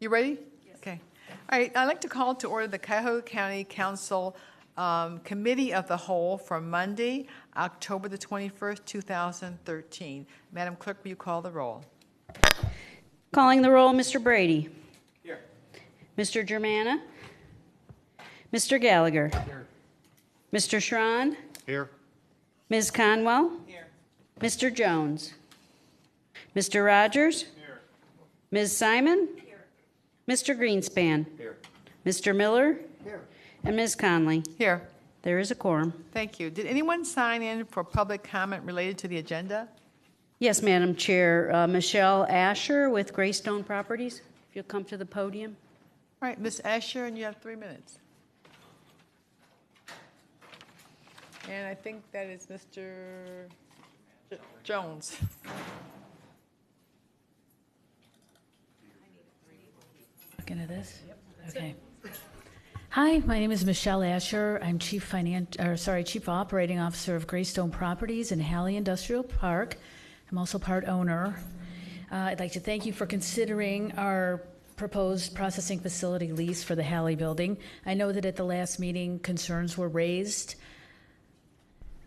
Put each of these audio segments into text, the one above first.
You ready? Yes. Okay. All right, I'd like to call to order the Cuyahoga County Council Committee of the Whole for Monday, October the 21st, 2013. Madam Clerk, will you call the roll? Calling the roll, Mr. Brady. Here. Mr. Germana. Mr. Gallagher. Here. Mr. Schron. Here. Ms. Conwell. Here. Mr. Jones. Mr. Rogers. Here. Ms. Simon. Here. Mr. Greenspan. Here. Mr. Miller. Here. And Ms. Conley. Here. There is a quorum. Thank you. Did anyone sign in for public comment related to the agenda? Yes, Madam Chair. Michelle Asher with Greystone Properties. If you'll come to the podium. All right, Ms. Asher, and you have 3 minutes. And I think that is Mr. Jones. Look into this? Okay. Hi, my name is Michelle Asher. I'm Chief Operating Officer of Greystone Properties in Halley Industrial Park. I'm also part owner. I'd like to thank you for considering our proposed processing facility lease for the Halley building. I know that at the last meeting, concerns were raised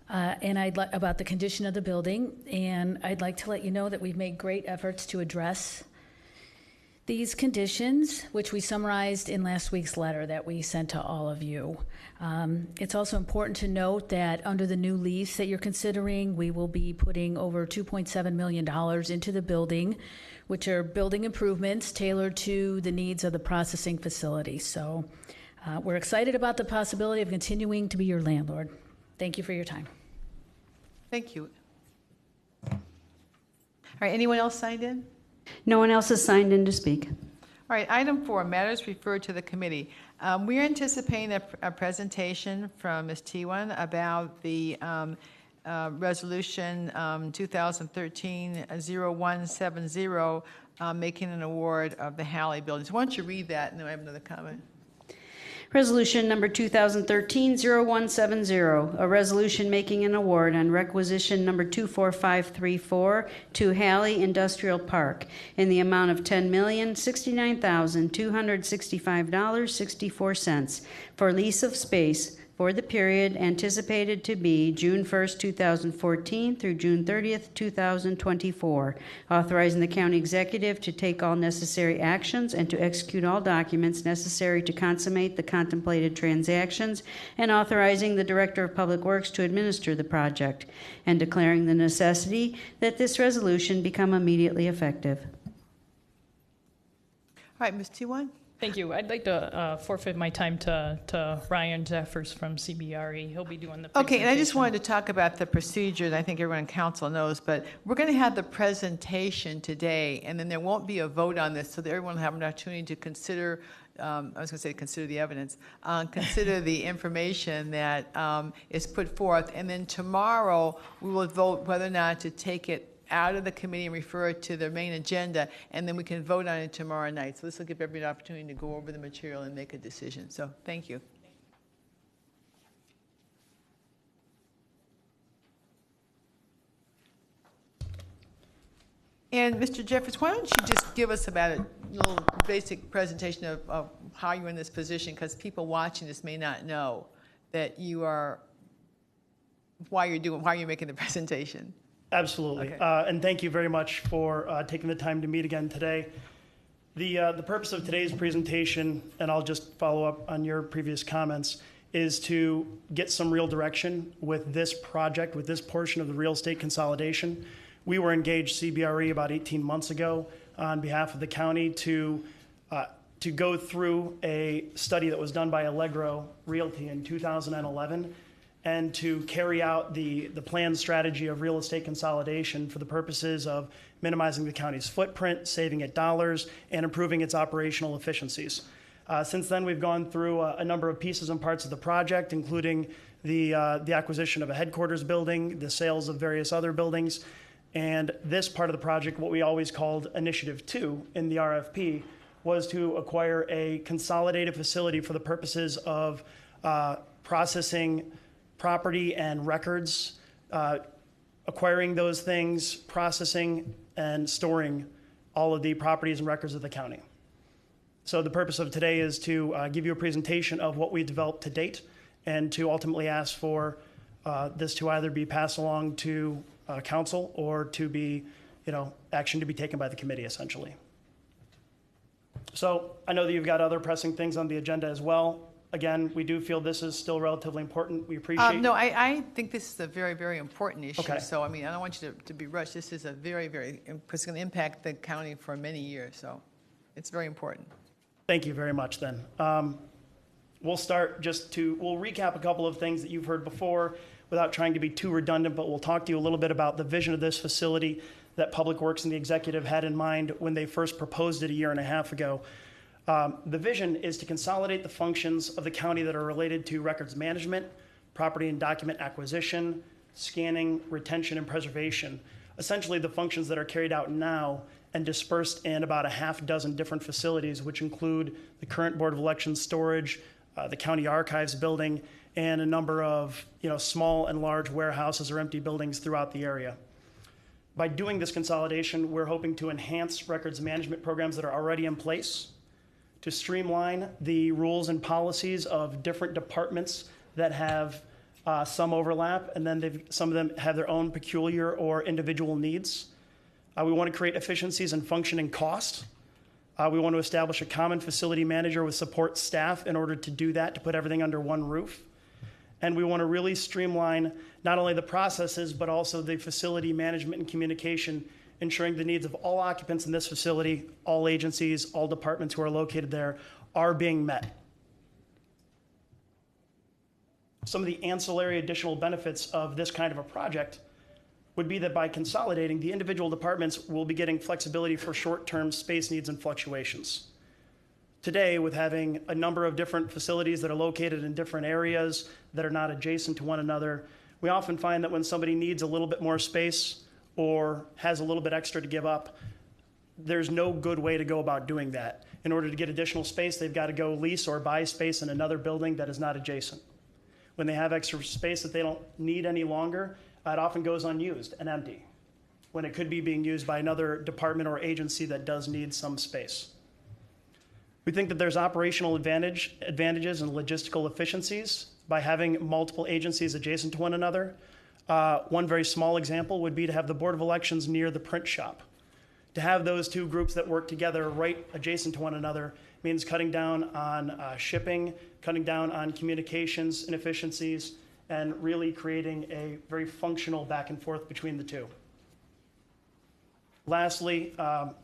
about the condition of the building, and I'd like to let you know that we've made great efforts to address these conditions, which we summarized in last week's letter that we sent to all of you. It's also important to note that under the new lease that you're considering, we will be putting over $2.7 million into the building, which are building improvements tailored to the needs of the processing facility. So we're excited about the possibility of continuing to be your landlord. Thank you for your time. Thank you. All right, anyone else signed in? No one else has signed in to speak. All right, item 4, matters referred to the committee. We are anticipating a presentation from Ms. T1 about the resolution 2013-0170, making an award of the Halley buildings. Why don't you read that, and then I have another comment. Resolution number 2013-0170, a resolution making an award on requisition number 24534 to Halley Industrial Park in the amount of $10,069,265.64 for lease of space for the period anticipated to be June 1st, 2014 through June 30th, 2024, authorizing the county executive to take all necessary actions and to execute all documents necessary to consummate the contemplated transactions, and authorizing the Director of Public Works to administer the project, and declaring the necessity that this resolution become immediately effective. All right, Ms. T1? Thank you. I'd like to forfeit my time to Ryan Jeffers from CBRE. He'll be doing the presentation. Okay, and I just wanted to talk about the procedure that I think everyone in council knows, but we're going to have the presentation today, and then there won't be a vote on this, so that everyone will have an opportunity to consider, I was going to say consider the evidence, consider the information that is put forth, and then tomorrow we will vote whether or not to take it out of the committee and refer it to the main agenda, and then we can vote on it tomorrow night. So this will give everybody an opportunity to go over the material and make a decision. So thank you. And Mr. Jeffers, why don't you just give us about a little basic presentation of how you're in this position, because people watching this may not know that you are, why you're making the presentation. Absolutely. Okay. And thank you very much for taking the time to meet again today. The purpose of today's presentation, and I'll just follow up on your previous comments, is to get some real direction with this project, with this portion of the real estate consolidation. We were engaged, CBRE, about 18 months ago on behalf of the county to go through a study that was done by Allegro Realty in 2011 and to carry out the planned strategy of real estate consolidation for the purposes of minimizing the county's footprint, saving it dollars, and improving its operational efficiencies. Since then, we've gone through a number of pieces and parts of the project, including the acquisition of a headquarters building, the sales of various other buildings, and this part of the project, what we always called Initiative 2 in the RFP, was to acquire a consolidated facility for the purposes of processing property and records, acquiring those things, processing and storing all of the properties and records of the county. So the purpose of today is to give you a presentation of what we've developed to date and to ultimately ask for this to either be passed along to council or to be, action to be taken by the committee, essentially. So I know that you've got other pressing things on the agenda as well. Again, we do feel this is still relatively important. We appreciate. No, I think this is a very, very important issue. Okay. So, I mean, I don't want you to be rushed. This is a very, very, it's going to impact the county for many years. So it's very important. Thank you very much then. We'll recap a couple of things that you've heard before without trying to be too redundant, but we'll talk to you a little bit about the vision of this facility that Public Works and the executive had in mind when they first proposed it a year and a half ago. The vision is to consolidate the functions of the county that are related to records management, property and document acquisition, scanning, retention, and preservation. Essentially the functions that are carried out now and dispersed in about a half dozen different facilities, which include the current Board of Elections storage, the county archives building, and a number of small and large warehouses or empty buildings throughout the area. By doing this consolidation, we're hoping to enhance records management programs that are already in place, to streamline the rules and policies of different departments that have some overlap, and then some of them have their own peculiar or individual needs. We want to create efficiencies in function and cost. We want to establish a common facility manager with support staff in order to do that, to put everything under one roof. And we want to really streamline not only the processes, but also the facility management and communication, ensuring the needs of all occupants in this facility, all agencies, all departments who are located there are being met. Some of the ancillary additional benefits of this kind of a project would be that by consolidating, the individual departments will be getting flexibility for short-term space needs and fluctuations. Today, with having a number of different facilities that are located in different areas that are not adjacent to one another, we often find that when somebody needs a little bit more space or has a little bit extra to give up, there's no good way to go about doing that. In order to get additional space, they've got to go lease or buy space in another building that is not adjacent. When they have extra space that they don't need any longer, it often goes unused and empty, when it could be being used by another department or agency that does need some space. We think that there's operational advantages and logistical efficiencies by having multiple agencies adjacent to one another. One very small example would be to have the Board of Elections near the print shop. To have those two groups that work together right adjacent to one another means cutting down on shipping, cutting down on communications inefficiencies, and really creating a very functional back and forth between the two. Lastly,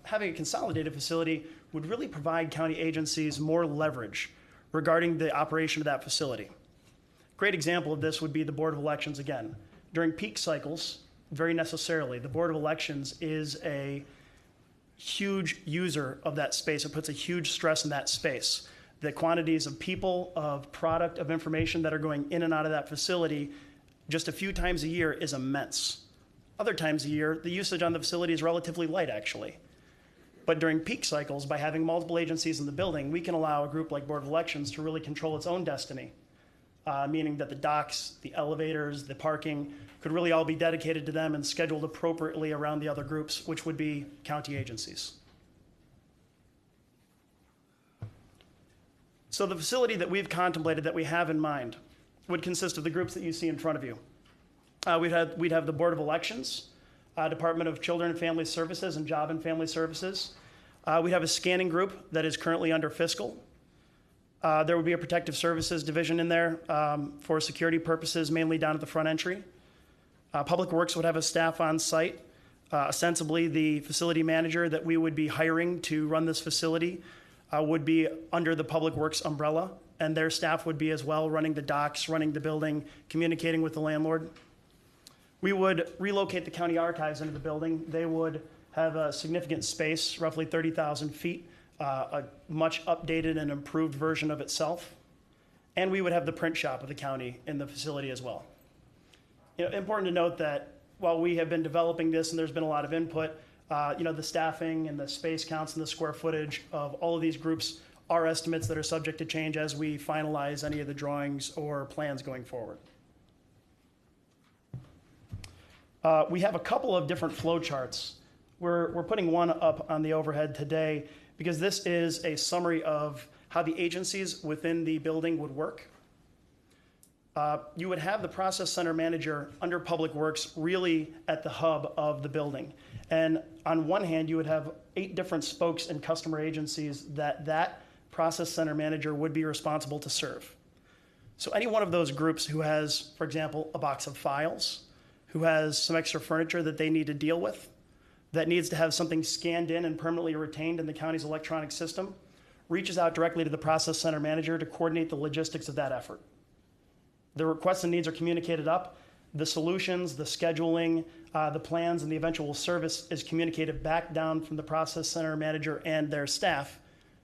having a consolidated facility would really provide county agencies more leverage regarding the operation of that facility. Great example of this would be the Board of Elections again. During peak cycles, very necessarily, the Board of Elections is a huge user of that space. It puts a huge stress in that space. The quantities of people, of product, of information that are going in and out of that facility just a few times a year is immense. Other times a year, the usage on the facility is relatively light, actually. But during peak cycles, by having multiple agencies in the building, we can allow a group like Board of Elections to really control its own destiny, meaning that the docks, the elevators, the parking could really all be dedicated to them and scheduled appropriately around the other groups, which would be county agencies. So the facility that we've contemplated, that we have in mind, would consist of the groups that you see in front of you. We'd have the Board of Elections, Department of Children and Family Services and Job and Family Services. We have a scanning group that is currently under fiscal. There would be a protective services division in there for security purposes, mainly down at the front entry. Public Works would have a staff on site. Ostensibly, the facility manager that we would be hiring to run this facility would be under the Public Works umbrella, and their staff would be as well, running the docks, running the building, communicating with the landlord. We would relocate the county archives into the building. They would have a significant space, roughly 30,000 feet, a much updated and improved version of itself. And we would have the print shop of the county in the facility as well. Important to note that while we have been developing this and there's been a lot of input, the staffing and the space counts and the square footage of all of these groups are estimates that are subject to change as we finalize any of the drawings or plans going forward. We have a couple of different flow charts. We're putting one up on the overhead today, because this is a summary of how the agencies within the building would work. You would have the process center manager under Public Works really at the hub of the building. And on one hand, you would have 8 different spokes and customer agencies that process center manager would be responsible to serve. So any one of those groups who has, for example, a box of files, who has some extra furniture that they need to deal with, that needs to have something scanned in and permanently retained in the county's electronic system, reaches out directly to the process center manager to coordinate the logistics of that effort. The requests and needs are communicated up. The solutions, the scheduling, the plans, and the eventual service is communicated back down from the process center manager and their staff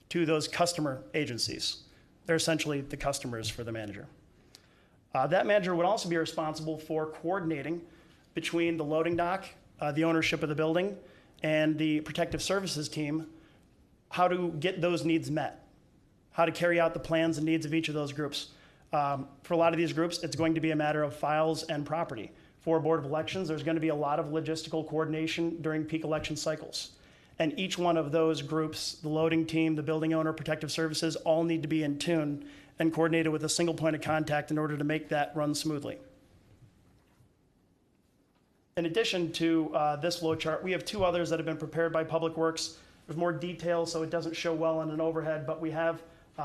to those customer agencies. They're essentially the customers for the manager. That manager would also be responsible for coordinating between the loading dock, the ownership of the building, and the protective services team, how to get those needs met, how to carry out the plans and needs of each of those groups. For a lot of these groups, it's going to be a matter of files and property. For Board of Elections, there's going to be a lot of logistical coordination during peak election cycles. And each one of those groups, the loading team, the building owner, protective services, all need to be in tune and coordinated with a single point of contact in order to make that run smoothly. In addition to this flow chart, we have 2 others that have been prepared by Public Works. There's more detail, so it doesn't show well on an overhead, but we have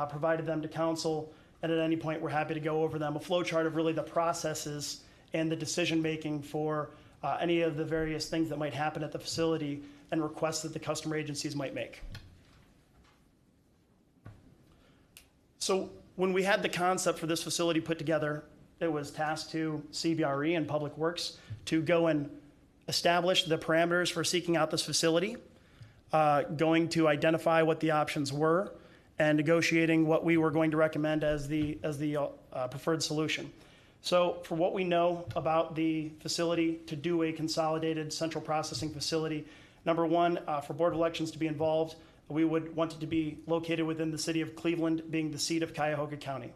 provided them to council, and at any point, we're happy to go over them. A flow chart of really the processes and the decision-making for any of the various things that might happen at the facility and requests that the customer agencies might make. So when we had the concept for this facility put together, it was tasked to CBRE and Public Works to go and establish the parameters for seeking out this facility, going to identify what the options were, and negotiating what we were going to recommend as the preferred solution. So for what we know about the facility to do a consolidated central processing facility, number one, for Board of Elections to be involved, we would want it to be located within the city of Cleveland, being the seat of Cuyahoga County,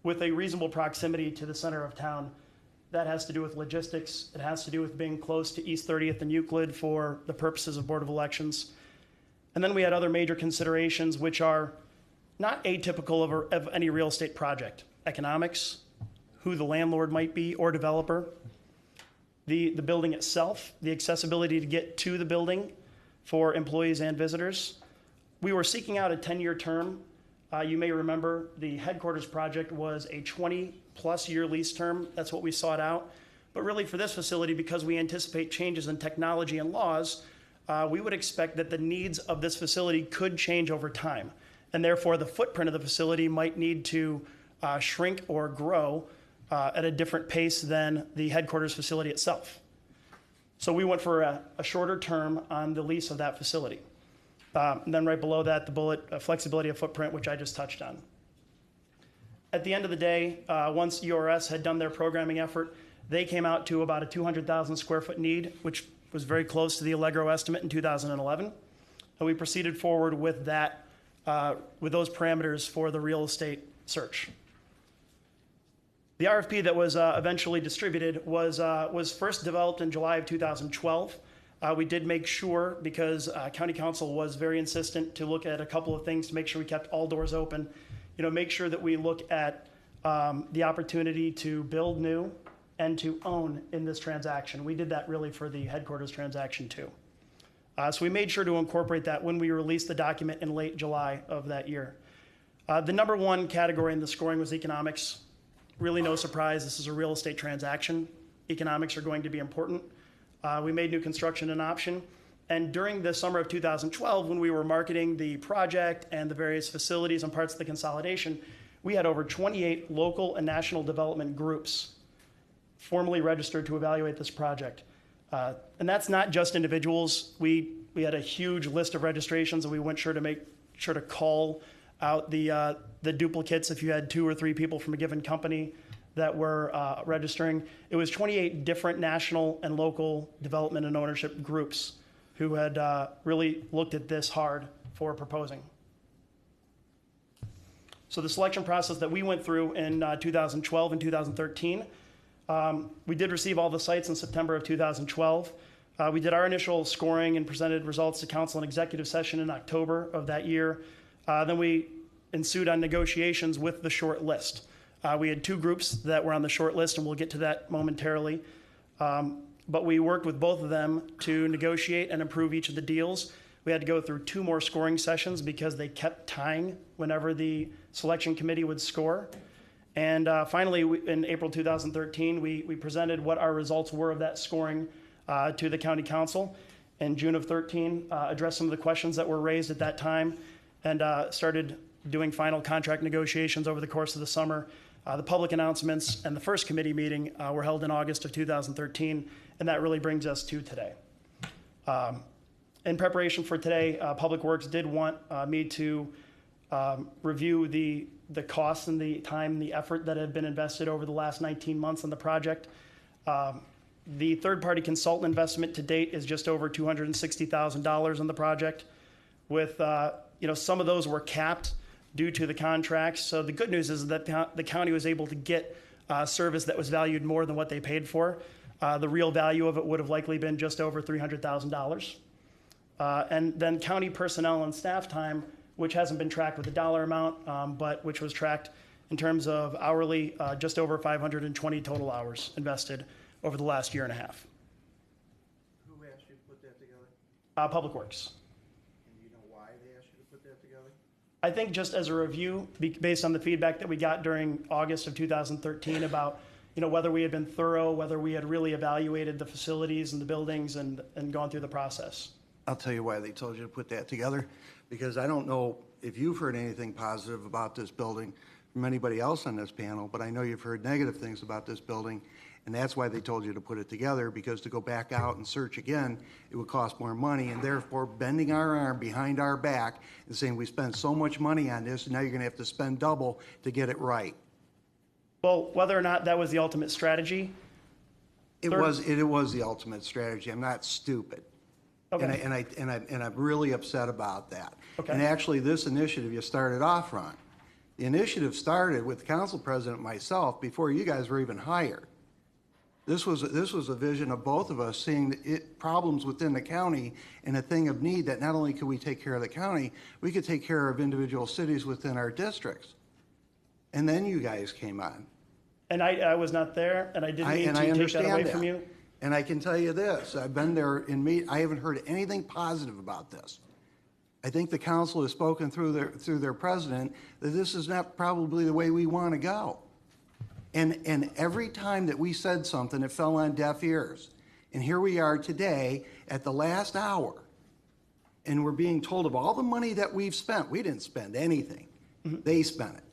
with a reasonable proximity to the center of town. That has to do with logistics. It has to do with being close to East 30th and Euclid for the purposes of Board of Elections. And then we had other major considerations, which are not atypical of any real estate project. Economics, who the landlord might be or developer, the building itself, the accessibility to get to the building for employees and visitors. We were seeking out a 10-year term. You may remember the headquarters project was a 20-plus year lease term. That's what we sought out. But really for this facility, because we anticipate changes in technology and laws, we would expect that the needs of this facility could change over time. And therefore, the footprint of the facility might need to shrink or grow at a different pace than the headquarters facility itself. So we went for a shorter term on the lease of that facility. And then right below that, the bullet, flexibility of footprint, which I just touched on. At the end of the day, once ERS had done their programming effort, they came out to about a 200,000 square foot need, which was very close to the Allegro estimate in 2011. And we proceeded forward with that, with those parameters for the real estate search. The RFP that was eventually distributed was first developed in July of 2012. We did make sure, because County Council was very insistent to look at a couple of things to make sure we kept all doors open, make sure that we look at the opportunity to build new and to own in this transaction. We did that really for the headquarters transaction too. So we made sure to incorporate that when we released the document in late July of that year. The number one category in the scoring was economics. Really no surprise, this is a real estate transaction. Economics are going to be important. We made new construction an option. And during the summer of 2012, when we were marketing the project and the various facilities and parts of the consolidation, we had over 28 local and national development groups formally registered to evaluate this project. And that's not just individuals. We had a huge list of registrations, and we went to make sure to call out the duplicates if you had 2 or 3 people from a given company that were registering. It was 28 different national and local development and ownership groups who had really looked at this hard for proposing. So the selection process that we went through in 2012 and 2013, we did receive all the sites in September of 2012. We did our initial scoring and presented results to council in executive session in October of that year. Then we ensued on negotiations with the short list. We had two groups that were on the short list, and we'll get to that momentarily. But we worked with both of them to negotiate and approve each of the deals. We had to go through two more scoring sessions because they kept tying whenever the selection committee would score. And finally, in April 2013, we presented what our results were of that scoring to the county council. In June of 13, addressed some of the questions that were raised at that time, and started doing final contract negotiations over the course of the summer. The public announcements and the first committee meeting were held in August of 2013, and that really brings us to today. In preparation for today, Public Works did want me to review the costs and the time and the effort that have been invested over the last 19 months on the project. The third-party consultant investment to date is just over $260,000 on the project, with some of those were capped due to the contracts. So the good news is that the county was able to get service that was valued more than what they paid for. The real value of it would have likely been just over $300,000. And then county personnel and staff time, which hasn't been tracked with a dollar amount, but which was tracked in terms of hourly, just over 520 total hours invested over the last year and a half. Who asked you to put that together? Public Works. And you know why they asked you to put that together? I think just as a review, based on the feedback that we got during August of 2013 about, whether we had been thorough, whether we had really evaluated the facilities and the buildings and gone through the process. I'll tell you why they told you to put that together, because I don't know if you've heard anything positive about this building from anybody else on this panel, but I know you've heard negative things about this building, and that's why they told you to put it together, because to go back out and search again, it would cost more money, and therefore bending our arm behind our back and saying we spent so much money on this, and now you're going to have to spend double to get it right. Well, whether or not that was the ultimate strategy. It was the ultimate strategy. I'm not stupid. Okay. And I'm really upset about that. Okay. And actually, this initiative you started off on. The initiative started with the council president and myself before you guys were even hired. This was a vision of both of us seeing problems within the county and a thing of need that not only could we take care of the county, we could take care of individual cities within our districts. And then you guys came on. And I was not there, and I didn't mean to take that away from you. And I can tell you this, I've been there I haven't heard anything positive about this. I think the council has spoken through their president that this is not probably the way we want to go. And every time that we said something, it fell on deaf ears. And here we are today at the last hour, and we're being told of all the money that we've spent. We didn't spend anything. Mm-hmm. They spent it.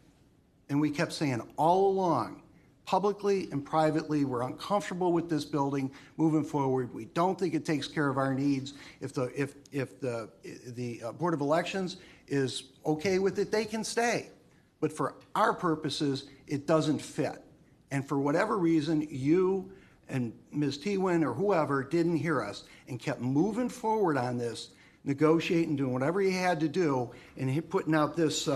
And we kept saying all along, publicly and privately, we're uncomfortable with this building moving forward. We don't think it takes care of our needs. If the Board of Elections is okay with it, they can stay. But for our purposes, it doesn't fit. And for whatever reason, you and Ms. Tewin or whoever didn't hear us and kept moving forward on this, negotiating, doing whatever he had to do, and putting out this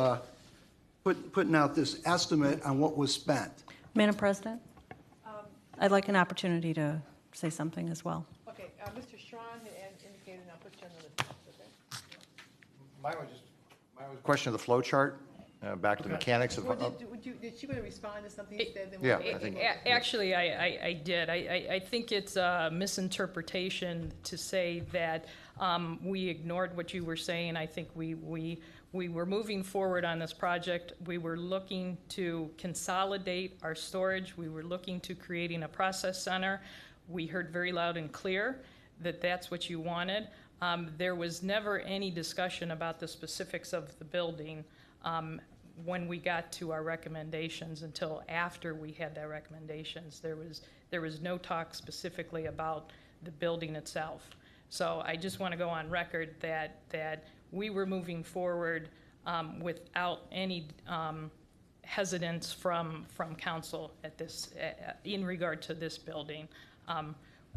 estimate on what was spent. Madam President, I'd like an opportunity to say something as well. Okay, Mr. Strawn had indicated, and I'll put you on the list, okay? Mine was a question of the flow chart, back to the mechanics of. Or did she want to respond to something you said? Then Yeah, we'll- I think. Actually, I did. I think it's a misinterpretation to say that we ignored what you were saying. I think we were moving forward on this project. We were looking to consolidate our storage. We were looking to creating a process center. We heard very loud and clear that that's what you wanted. There was never any discussion about the specifics of the building when we got to our recommendations until after we had their recommendations. There was no talk specifically about the building itself. So I just want to go on record that we were moving forward without any hesitance from council at this in regard to this building.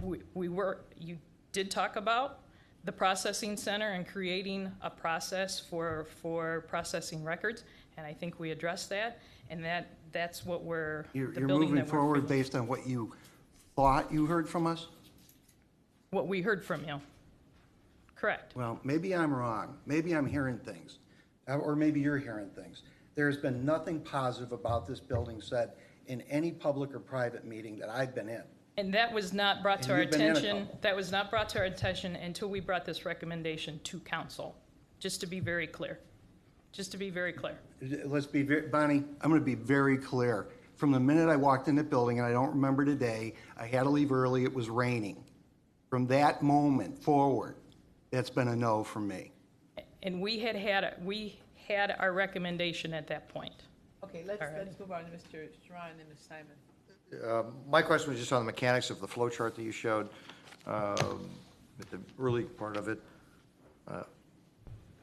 You did talk about the processing center and creating a process for processing records, and I think we addressed that, and that's what You're moving forward based on what you thought you heard from us? what we heard from you. Correct. Well, maybe I'm wrong. Maybe I'm hearing things, or maybe you're hearing things. There's been nothing positive about this building said in any public or private meeting that I've been in. And that was not brought to And our you've been in a attention, couple. that was not brought to our attention until we brought this recommendation to council, just to be very clear. Just to be very clear. Let's be, Bonnie, I'm going to be very clear. From the minute I walked in the building, and I don't remember today, I had to leave early, it was raining. From that moment forward, that's been a no from me. And we had our recommendation at that point. Okay, let's Alrighty. move on to Mr. Strawn and then Ms. Simon. My question was just on the mechanics of the flow chart that you showed at the early part of it.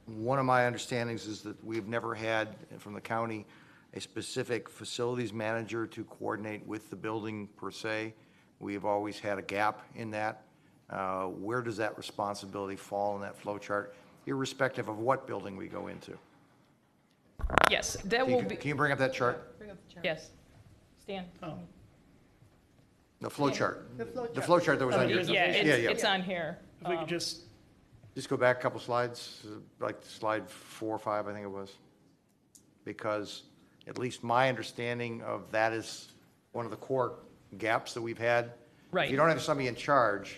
One of my understandings is that we've never had, from the county, a specific facilities manager to coordinate with the building per se. We have always had a gap in that. Where does that responsibility fall in that flow chart, irrespective of what building we go into? Yes, that will be, Can you bring up that chart? Bring up the chart. yes. Stan? The flow chart. The flow The chart. flow chart that was on your. Yeah, Yeah, yeah. it's on here. If we could just, Just go back a couple slides, like slide 4 or 5, I think it was. Because at least my understanding of that is one of the core gaps that we've had. Right. If you don't have somebody in charge,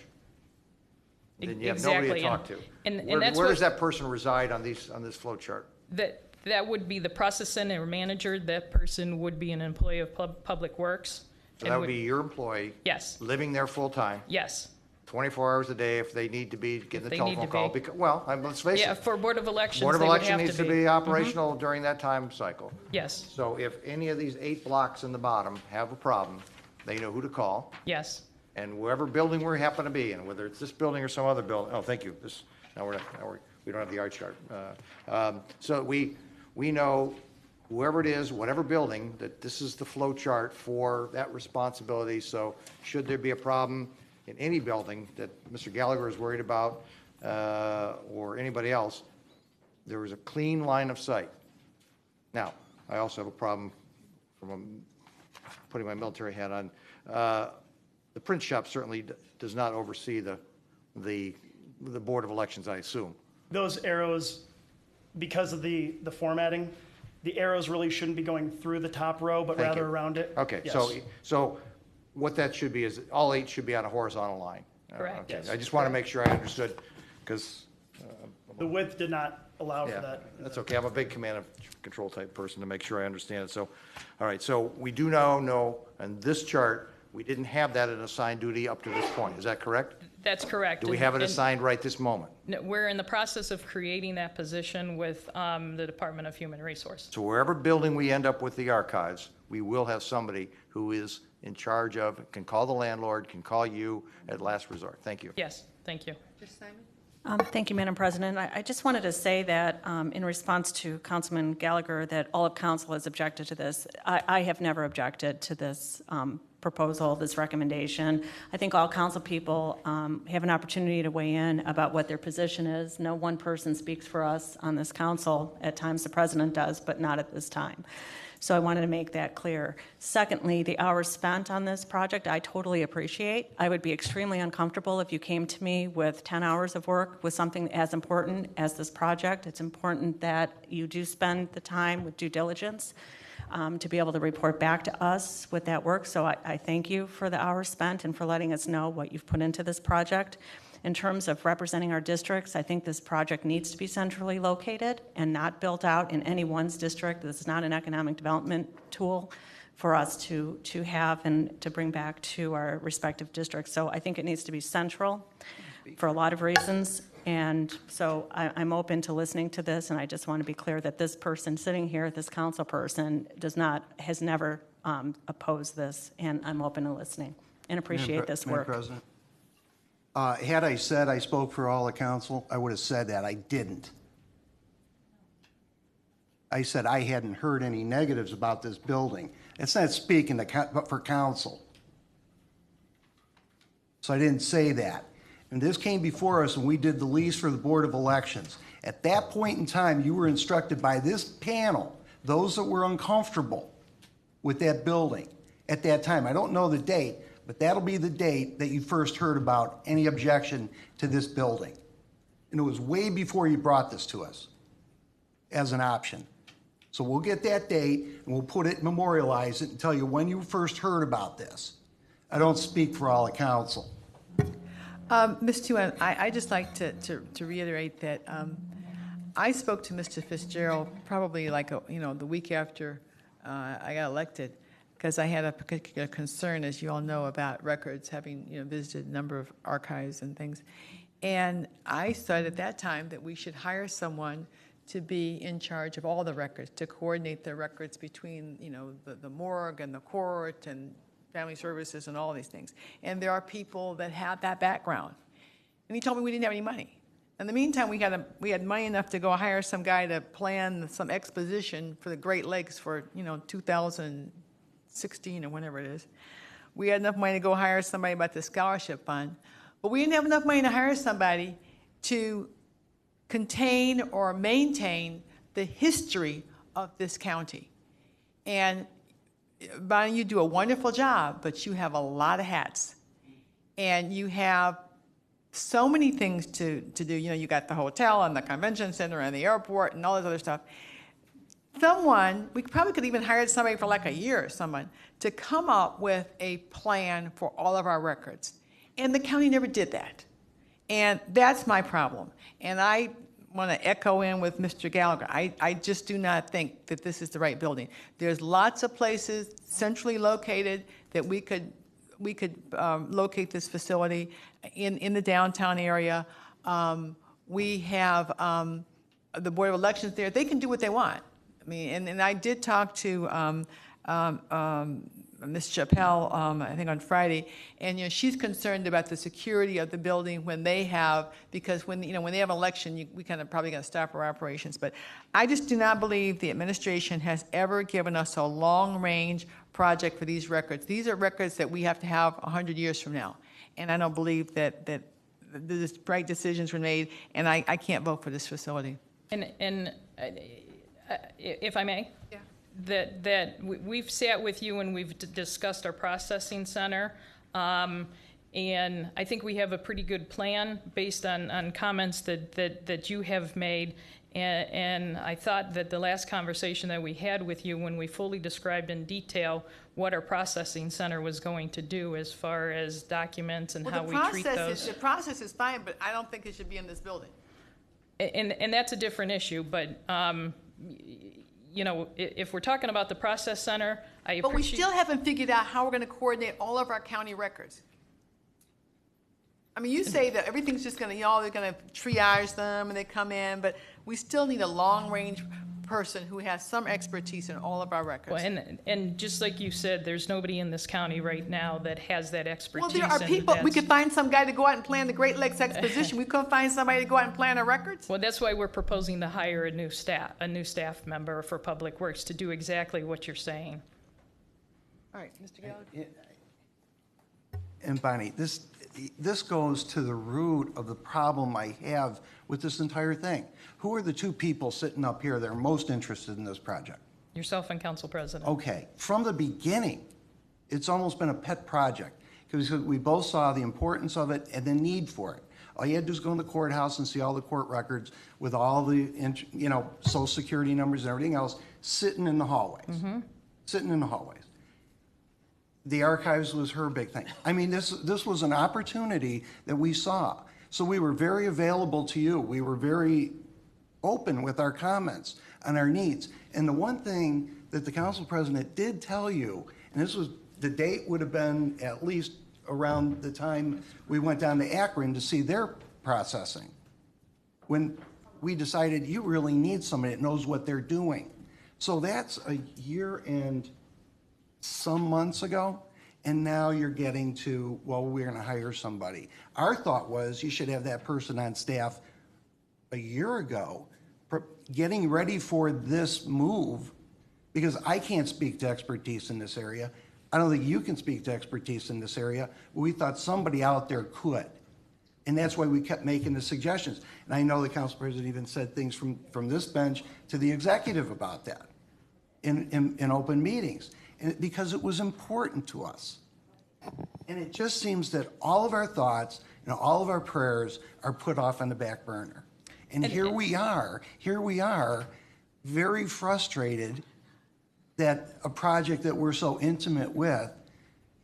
then you have nobody to Exactly, talk and- to. and that's Where what- does that person reside on this flow chart? That would be the process center manager. That person would be an employee of Public Works. So and that would be your employee. Yes. Living there full-time, Yes. 24 hours a day if they need to be getting the they need telephone to call. be. Well, let's face Yeah, it, for Board of Elections, Board of they would Election have needs to be operational during that time cycle. Yes, So if any of these 8 blocks in the bottom have a problem, they know who to call. yes. And wherever building we happen to be in, whether it's this building or some other building, oh, thank you, we don't have the art chart. So we know whoever it is, whatever building, that this is the flow chart for that responsibility. So should there be a problem in any building that Mr. Gallagher is worried about, or anybody else, there is a clean line of sight. Now, I also have a problem from putting my military hat on. The print shop certainly does not oversee the Board of Elections, I assume. those arrows, because of the formatting, the arrows really shouldn't be going through the top row, but Thank rather you. around it. Okay, Yes. so what that should be is all 8 should be on a horizontal line. Correct. Okay. Yes. I just want to make sure I understood, because, The width did not allow for yeah, that. that's okay. I'm a big command of control type person to make sure I understand it. So, all right, so we do now know, on this chart, we didn't have that in assigned duty up to this point. Is that correct? That's correct. Do we have it And- assigned right this moment? No, we're in the process of creating that position with the Department of Human Resources. So wherever building we end up with the archives, we will have somebody who is in charge of, can call the landlord, can call you at last resort. Thank you. Yes, thank you. Ms. Simon? Thank you, Madam President. I just wanted to say that in response to Councilman Gallagher, that all of council has objected to this. I have never objected to this proposal, this recommendation. I think all council people have an opportunity to weigh in about what their position is. No one person speaks for us on this council. At times the president does, but not at this time. So I wanted to make that clear. Secondly, the hours spent on this project, I totally appreciate. I would be extremely uncomfortable if you came to me with 10 hours of work with something as important as this project. It's important that you do spend the time with due diligence to be able to report back to us with that work. So I thank you for the hours spent and for letting us know what you've put into this project. In terms of representing our districts, I think this project needs to be centrally located and not built out in any one's district. This is not an economic development tool for us to have and to bring back to our respective districts. So I think it needs to be central for a lot of reasons. And so I'm open to listening to this, and I just want to be clear that this person sitting here, this council person, has never opposed this, and I'm open to listening and appreciate this Madam work. President, had I said I spoke for all the council, I would have said that. I didn't. I said I hadn't heard any negatives about this building. It's not speaking for council. So I didn't say that. And this came before us, and we did the lease for the Board of Elections. At that point in time, you were instructed by this panel, those that were uncomfortable with that building at that time, I don't know the date, but that'll be the date that you first heard about any objection to this building. And it was way before you brought this to us as an option. So we'll get that date, and we'll put it, memorialize it, and tell you when you first heard about this. I don't speak for all the council. Ms. Tuan, I just like to reiterate that I spoke to Mr. Fitzgerald probably like, the week after I got elected, because I had a particular concern, as you all know, about records, having, visited a number of archives and things. And I said at that time that we should hire someone to be in charge of all the records, to coordinate the records between, the morgue and the court and family services and all of these things. And there are people that have that background. And he told me we didn't have any money. In the meantime, we had money enough to go hire some guy to plan some exposition for the Great Lakes for, 2016 or whenever it is. We had enough money to go hire somebody about the scholarship fund. But we didn't have enough money to hire somebody to contain or maintain the history of this county. And Bonnie, you do a wonderful job, but you have a lot of hats. And you have so many things to do. You got the hotel and the convention center and the airport and all this other stuff. We probably could even hire somebody for like a year or someone to come up with a plan for all of our records. And the county never did that. And that's my problem. And I want to echo in with Mr. Gallagher. I just do not think that this is the right building. There's lots of places centrally located that we could locate this facility in the downtown area. We have the Board of Elections there. They can do what they want. I mean, and I did talk to Ms. Chappelle, I think on Friday, and she's concerned about the security of the building when they have, because when they have an election, we kind of probably going to stop our operations. But I just do not believe the administration has ever given us a long-range project for these records. These are records that we have to have 100 years from now, and I don't believe that the right decisions were made, and I can't vote for this facility. And if I may? Yeah. That we've sat with you and we've discussed our processing center, and I think we have a pretty good plan based on comments that you have made, and I thought that the last conversation that we had with you, when we fully described in detail what our processing center was going to do as far as documents and how we treat those. The process is fine, but I don't think it should be in this building. And that's a different issue, but if we're talking about the process center, I appreciate. But we still haven't figured out how we're going to coordinate all of our county records. I mean, you say that everything's just going to, they're going to triage them and they come in, but we still need a long-range person who has some expertise in all of our records. Well, and just like you said, there's nobody in this county right now that has that expertise. Well, there are people. We could find some guy to go out and plan the Great Lakes Exposition. We couldn't find somebody to go out and plan our records. Well, that's why we're proposing to hire a new staff member for Public Works to do exactly what you're saying. All right, Mr. Gallagher. And Bonnie, this goes to the root of the problem I have with this entire thing. Who are the two people sitting up here that are most interested in this project? Yourself and Council President. Okay, from the beginning, it's almost been a pet project because we both saw the importance of it and the need for it. All you had to do is go in the courthouse and see all the court records with all the, social security numbers and everything else sitting in the hallways. Mm-hmm. Sitting in the hallways. The archives was her big thing. I mean, this was an opportunity that we saw. So we were very available to you. We were very open with our comments and our needs. And the one thing that the council president did tell you, and this was, the date would have been at least around the time we went down to Akron to see their processing, when we decided you really need somebody that knows what they're doing. So that's a year and some months ago, and now you're getting to, well, we're going to hire somebody. Our thought was you should have that person on staff a year ago, getting ready for this move, because I can't speak to expertise in this area. I don't think you can speak to expertise in this area. We thought somebody out there could. And that's why we kept making the suggestions. And I know the council president even said things from this bench to the executive about that in open meetings. And because it was important to us. And it just seems that all of our thoughts and all of our prayers are put off on the back burner. And here we are, very frustrated that a project that we're so intimate with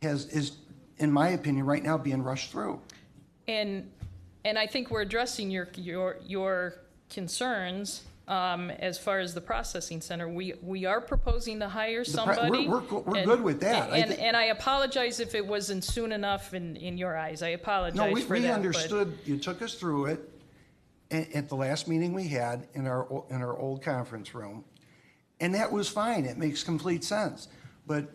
is, in my opinion, right now being rushed through. And I think we're addressing your concerns as far as the processing center. We are proposing to hire somebody. We're good with that. And I apologize if it wasn't soon enough in your eyes. I apologize No, for that. we but- understood, you took us through it at the last meeting we had in our old conference room, and that was fine, it makes complete sense. But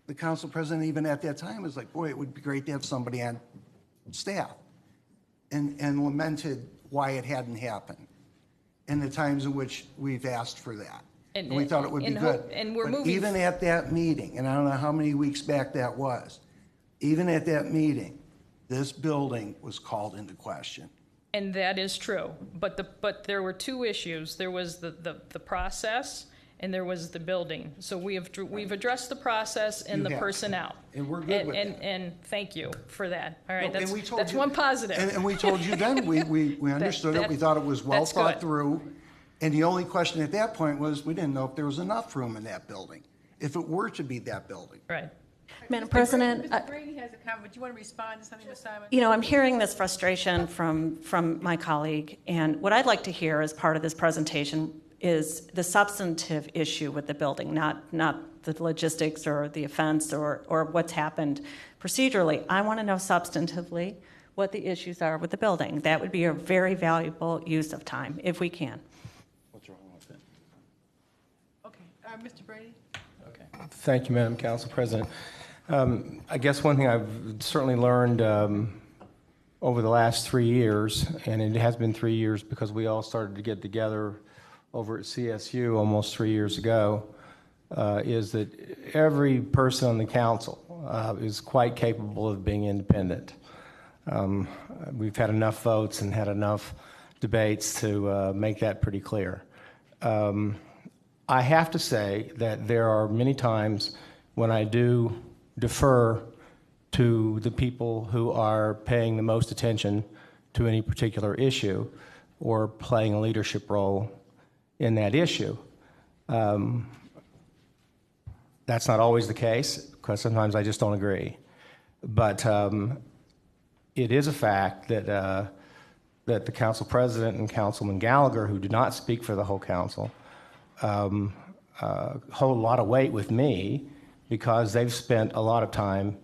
the council president, even at that time, was like, boy, it would be great to have somebody on staff, and lamented why it hadn't happened, and the times in which we've asked for that. And we thought it would be good. And we're But moving. even at that meeting, and I don't know how many weeks back that was, even at that meeting, this building was called into question. And that is true, but there were two issues. There was the process, and there was the building. So we've addressed the process and You the have. personnel. And we're good with that. And thank you for that. All right, No, and we told that's you- one positive. And we told you then, we understood it, we thought it was well that's thought good. through. And the only question at that point was, we didn't know if there was enough room in that building, if it were to be that building. Right. Madam President, Mr. Brady has a comment. Do you want to respond to something, Ms. Simon? you know, I'm hearing this frustration from my colleague, and what I'd like to hear as part of this presentation is the substantive issue with the building, not the logistics or the offense or what's happened procedurally. I want to know substantively what the issues are with the building. That would be a very valuable use of time, if we can. What's wrong with it? Okay, Mr. Brady? Thank you, Madam Council President. I guess one thing I've certainly learned over the last 3 years, and it has been 3 years because we all started to get together over at CSU almost 3 years ago, is that every person on the council is quite capable of being independent. We've had enough votes and had enough debates to make that pretty clear. I have to say that there are many times when I do defer to the people who are paying the most attention to any particular issue or playing a leadership role in that issue. That's not always the case, because sometimes I just don't agree. But it is a fact that that the council president and Councilman Gallagher, who do not speak for the whole council, hold a lot of weight with me because they've spent a lot of time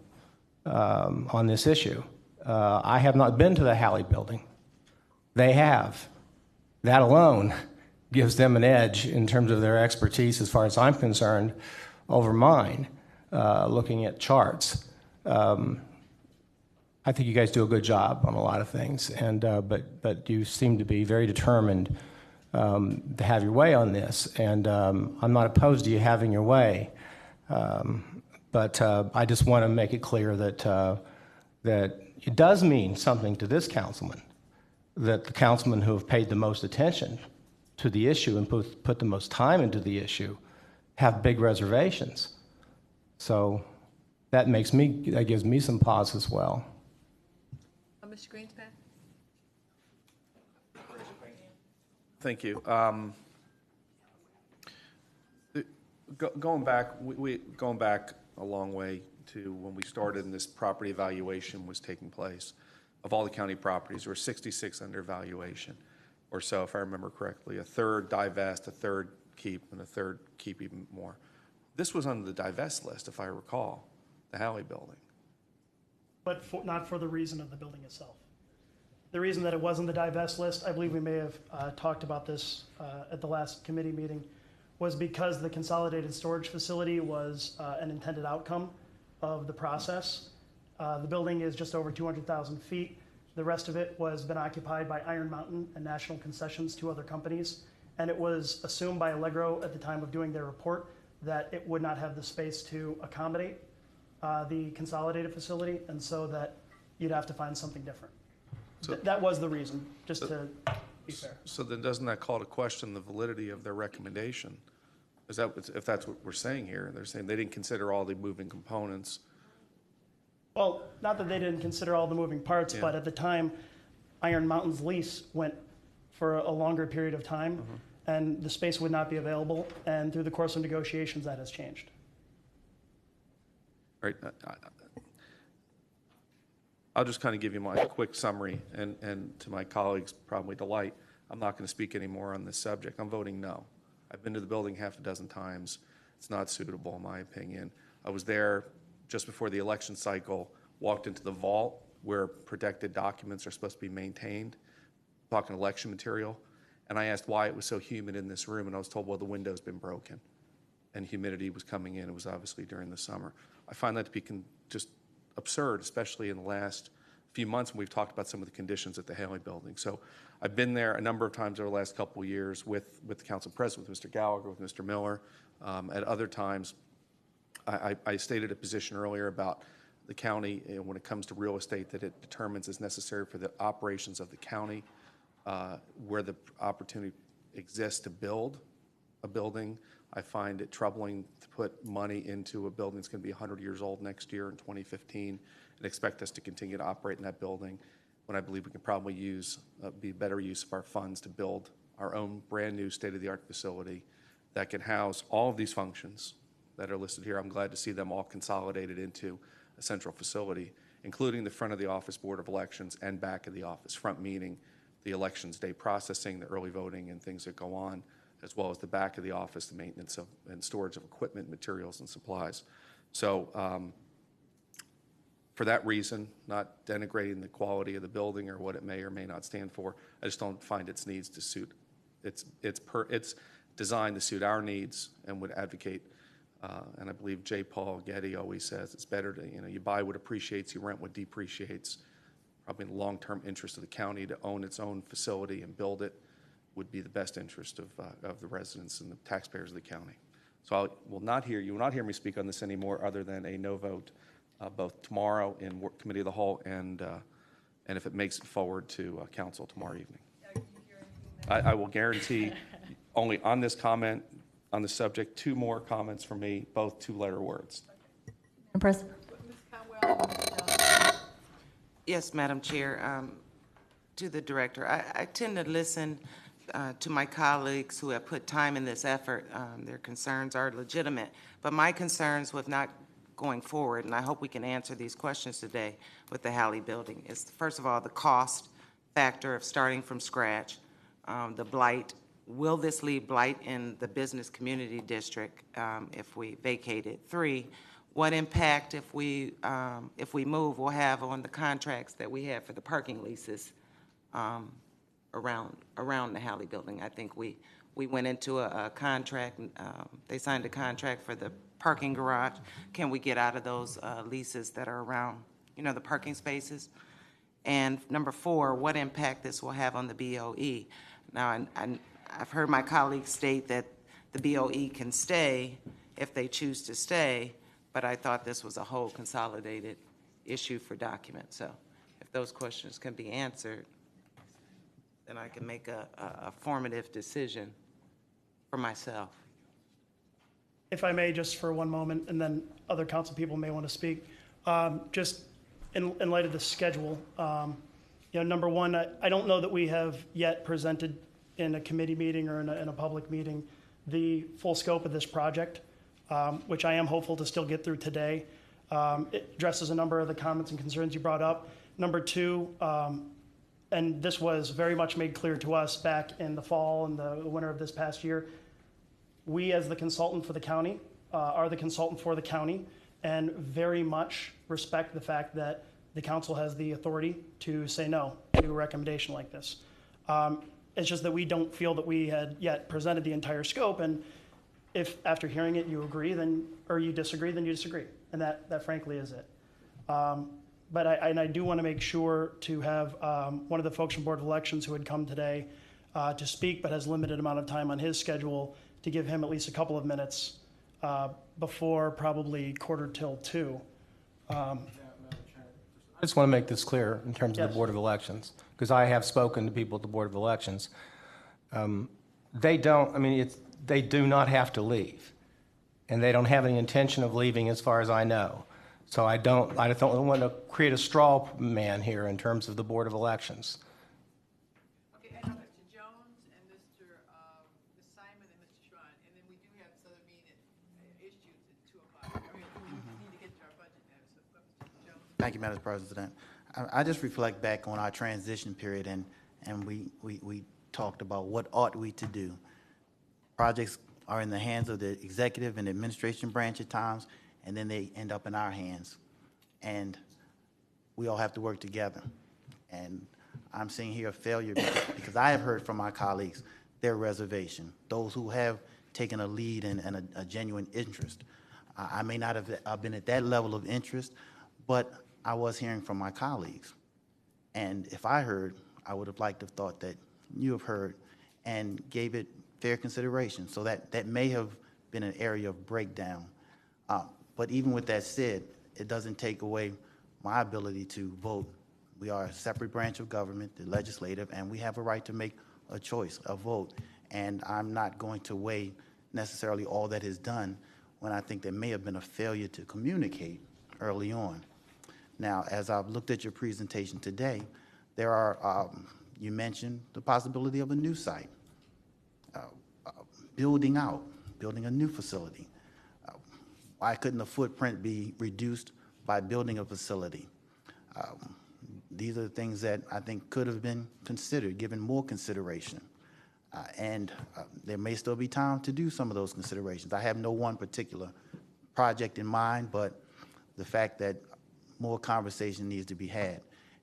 on this issue. I have not been to the Halley building. They have. That alone gives them an edge in terms of their expertise, as far as I'm concerned, over mine, looking at charts. I think you guys do a good job on a lot of things, and but you seem to be very determined to have your way on this, and I'm not opposed to you having your way, but I just want to make it clear that that it does mean something to this councilman, that the councilmen who have paid the most attention to the issue and put the most time into the issue have big reservations. So that gives me some pause as well. Mr. Greenspan? Thank you. Going back, going back a long way to when we started and this property evaluation was taking place. Of all the county properties, there were 66 under evaluation or so, if I remember correctly. A third divest, a third keep, and a third keep even more. This was on the divest list, if I recall, the Halley building. But not for the reason of the building itself. The reason that it was on the divest list, I believe we may have talked about this at the last committee meeting, was because the consolidated storage facility was an intended outcome of the process. The building is just over 200,000 feet. The rest of it was been occupied by Iron Mountain and National Concessions, two other companies. And it was assumed by Allegro at the time of doing their report that it would not have the space to accommodate the consolidated facility, and so that you'd have to find something different. That was the reason, just to be fair. So then doesn't that call to question the validity of their recommendation? Is that, if that's what we're saying here, they're saying they didn't consider all the moving components. Well, not that they didn't consider all the moving parts, Yeah. but at the time, Iron Mountain's lease went for a longer period of time, and the space would not be available, and through the course of negotiations, that has changed. Right. I'll just kind of give you my quick summary, and to my colleagues' probably delight, I'm not going to speak anymore on this subject. I'm voting no. I've been to the building half a dozen times. It's not suitable, in my opinion. I was there just before the election cycle, walked into the vault where protected documents are supposed to be maintained, talking election material, and I asked why it was so humid in this room, and I was told, well, the window's been broken, and humidity was coming in. It was obviously during the summer. I find that to be just absurd, especially in the last few months when we've talked about some of the conditions at the Haley Building. So I've been there a number of times over the last couple of years with the council president, with Mr. Gallagher, with Mr. Miller. At other times, I stated a position earlier about the county, when it comes to real estate, that it determines is necessary for the operations of the county, where the opportunity exists to build a building. I find it troubling to put money into a building that's going to be 100 years old next year in 2015 and expect us to continue to operate in that building when I believe we can probably be better use of our funds to build our own brand-new state-of-the-art facility that can house all of these functions that are listed here. I'm glad to see them all consolidated into a central facility, including the front of the office Board of Elections and back of the office, front meaning the elections day processing, the early voting and things that go on, as well as the back of the office, the maintenance of and storage of equipment, materials, and supplies. So for that reason, not denigrating the quality of the building or what it may or may not stand for, I just don't find its needs to suit. It's designed to suit our needs and would advocate. And I believe J. Paul Getty always says it's better to, you buy what appreciates, you rent what depreciates. Probably in the long-term interest of the county to own its own facility and build it would be the best interest of the residents and the taxpayers of the county. So you will not hear me speak on this anymore other than a no vote, both tomorrow in Committee of the Whole and if it makes it forward to council tomorrow evening. I will guarantee only on this comment, on the subject, 2 more comments from me, both 2-letter words. President. Yes, Madam Chair. To the director, I tend to listen to my colleagues who have put time in this effort. Their concerns are legitimate, but my concerns with not going forward, and I hope we can answer these questions today with the Haley Building, is first of all the cost factor of starting from scratch, the blight. Will this leave blight in the business community district if we vacate it? 3, what impact if we move will have on the contracts that we have for the parking leases around the Haley Building? I think we went into a contract. They signed a contract for the parking garage. Can we get out of those leases that are around, the parking spaces? And number 4, what impact this will have on the BOE? Now, I've heard my colleagues state that the BOE can stay if they choose to stay, but I thought this was a whole consolidated issue for documents. So if those questions can be answered, then I can make a formative decision for myself. If I may, just for one moment, and then other council people may want to speak. Just in light of the schedule, number one, I don't know that we have yet presented in a committee meeting or in a public meeting the full scope of this project, which I am hopeful to still get through today. It addresses a number of the comments and concerns you brought up. Number 2, and this was very much made clear to us back in the fall and the winter of this past year, we as the consultant for the county are the consultant for the county and very much respect the fact that the council has the authority to say no to a recommendation like this. It's just that we don't feel that we had yet presented the entire scope, and if after hearing it you agree, or you disagree, then you disagree, and that frankly is it. But I do want to make sure to have one of the folks from Board of Elections who had come today to speak, but has limited amount of time on his schedule, to give him at least a couple of minutes before probably 1:45. I just want to make this clear in terms of Yes. the Board of Elections, because I have spoken to people at the Board of Elections. They do not have to leave, and they don't have any intention of leaving as far as I know. So I don't want to create a straw man here in terms of the Board of Elections. Okay, and Mr. Jones and Mr. Ms. Simon and Mr. Schwan, and then we do have this other meeting issues at 2 o'clock. I mean, we need to get to our budget now, so Mr. Jones. Thank you, Madam President. I just reflect back on our transition period, and we talked about what ought we to do. Projects are in the hands of the executive and administration branch at times, and then they end up in our hands. And we all have to work together. And I'm seeing here a failure because I have heard from my colleagues their reservation, those who have taken a lead and a genuine interest. I may not have been at that level of interest, but I was hearing from my colleagues. And if I heard, I would have liked to have thought that you have heard and gave it fair consideration. So that may have been an area of breakdown. But even with that said, it doesn't take away my ability to vote. We are a separate branch of government, the legislative, and we have a right to make a choice, a vote. And I'm not going to weigh necessarily all that is done when I think there may have been a failure to communicate early on. Now, as I've looked at your presentation today, there are, you mentioned the possibility of a new site, building a new facility. Why couldn't the footprint be reduced by building a facility? These are the things that I think could have been considered, given more consideration. And there may still be time to do some of those considerations. I have no one particular project in mind, but the fact that more conversation needs to be had.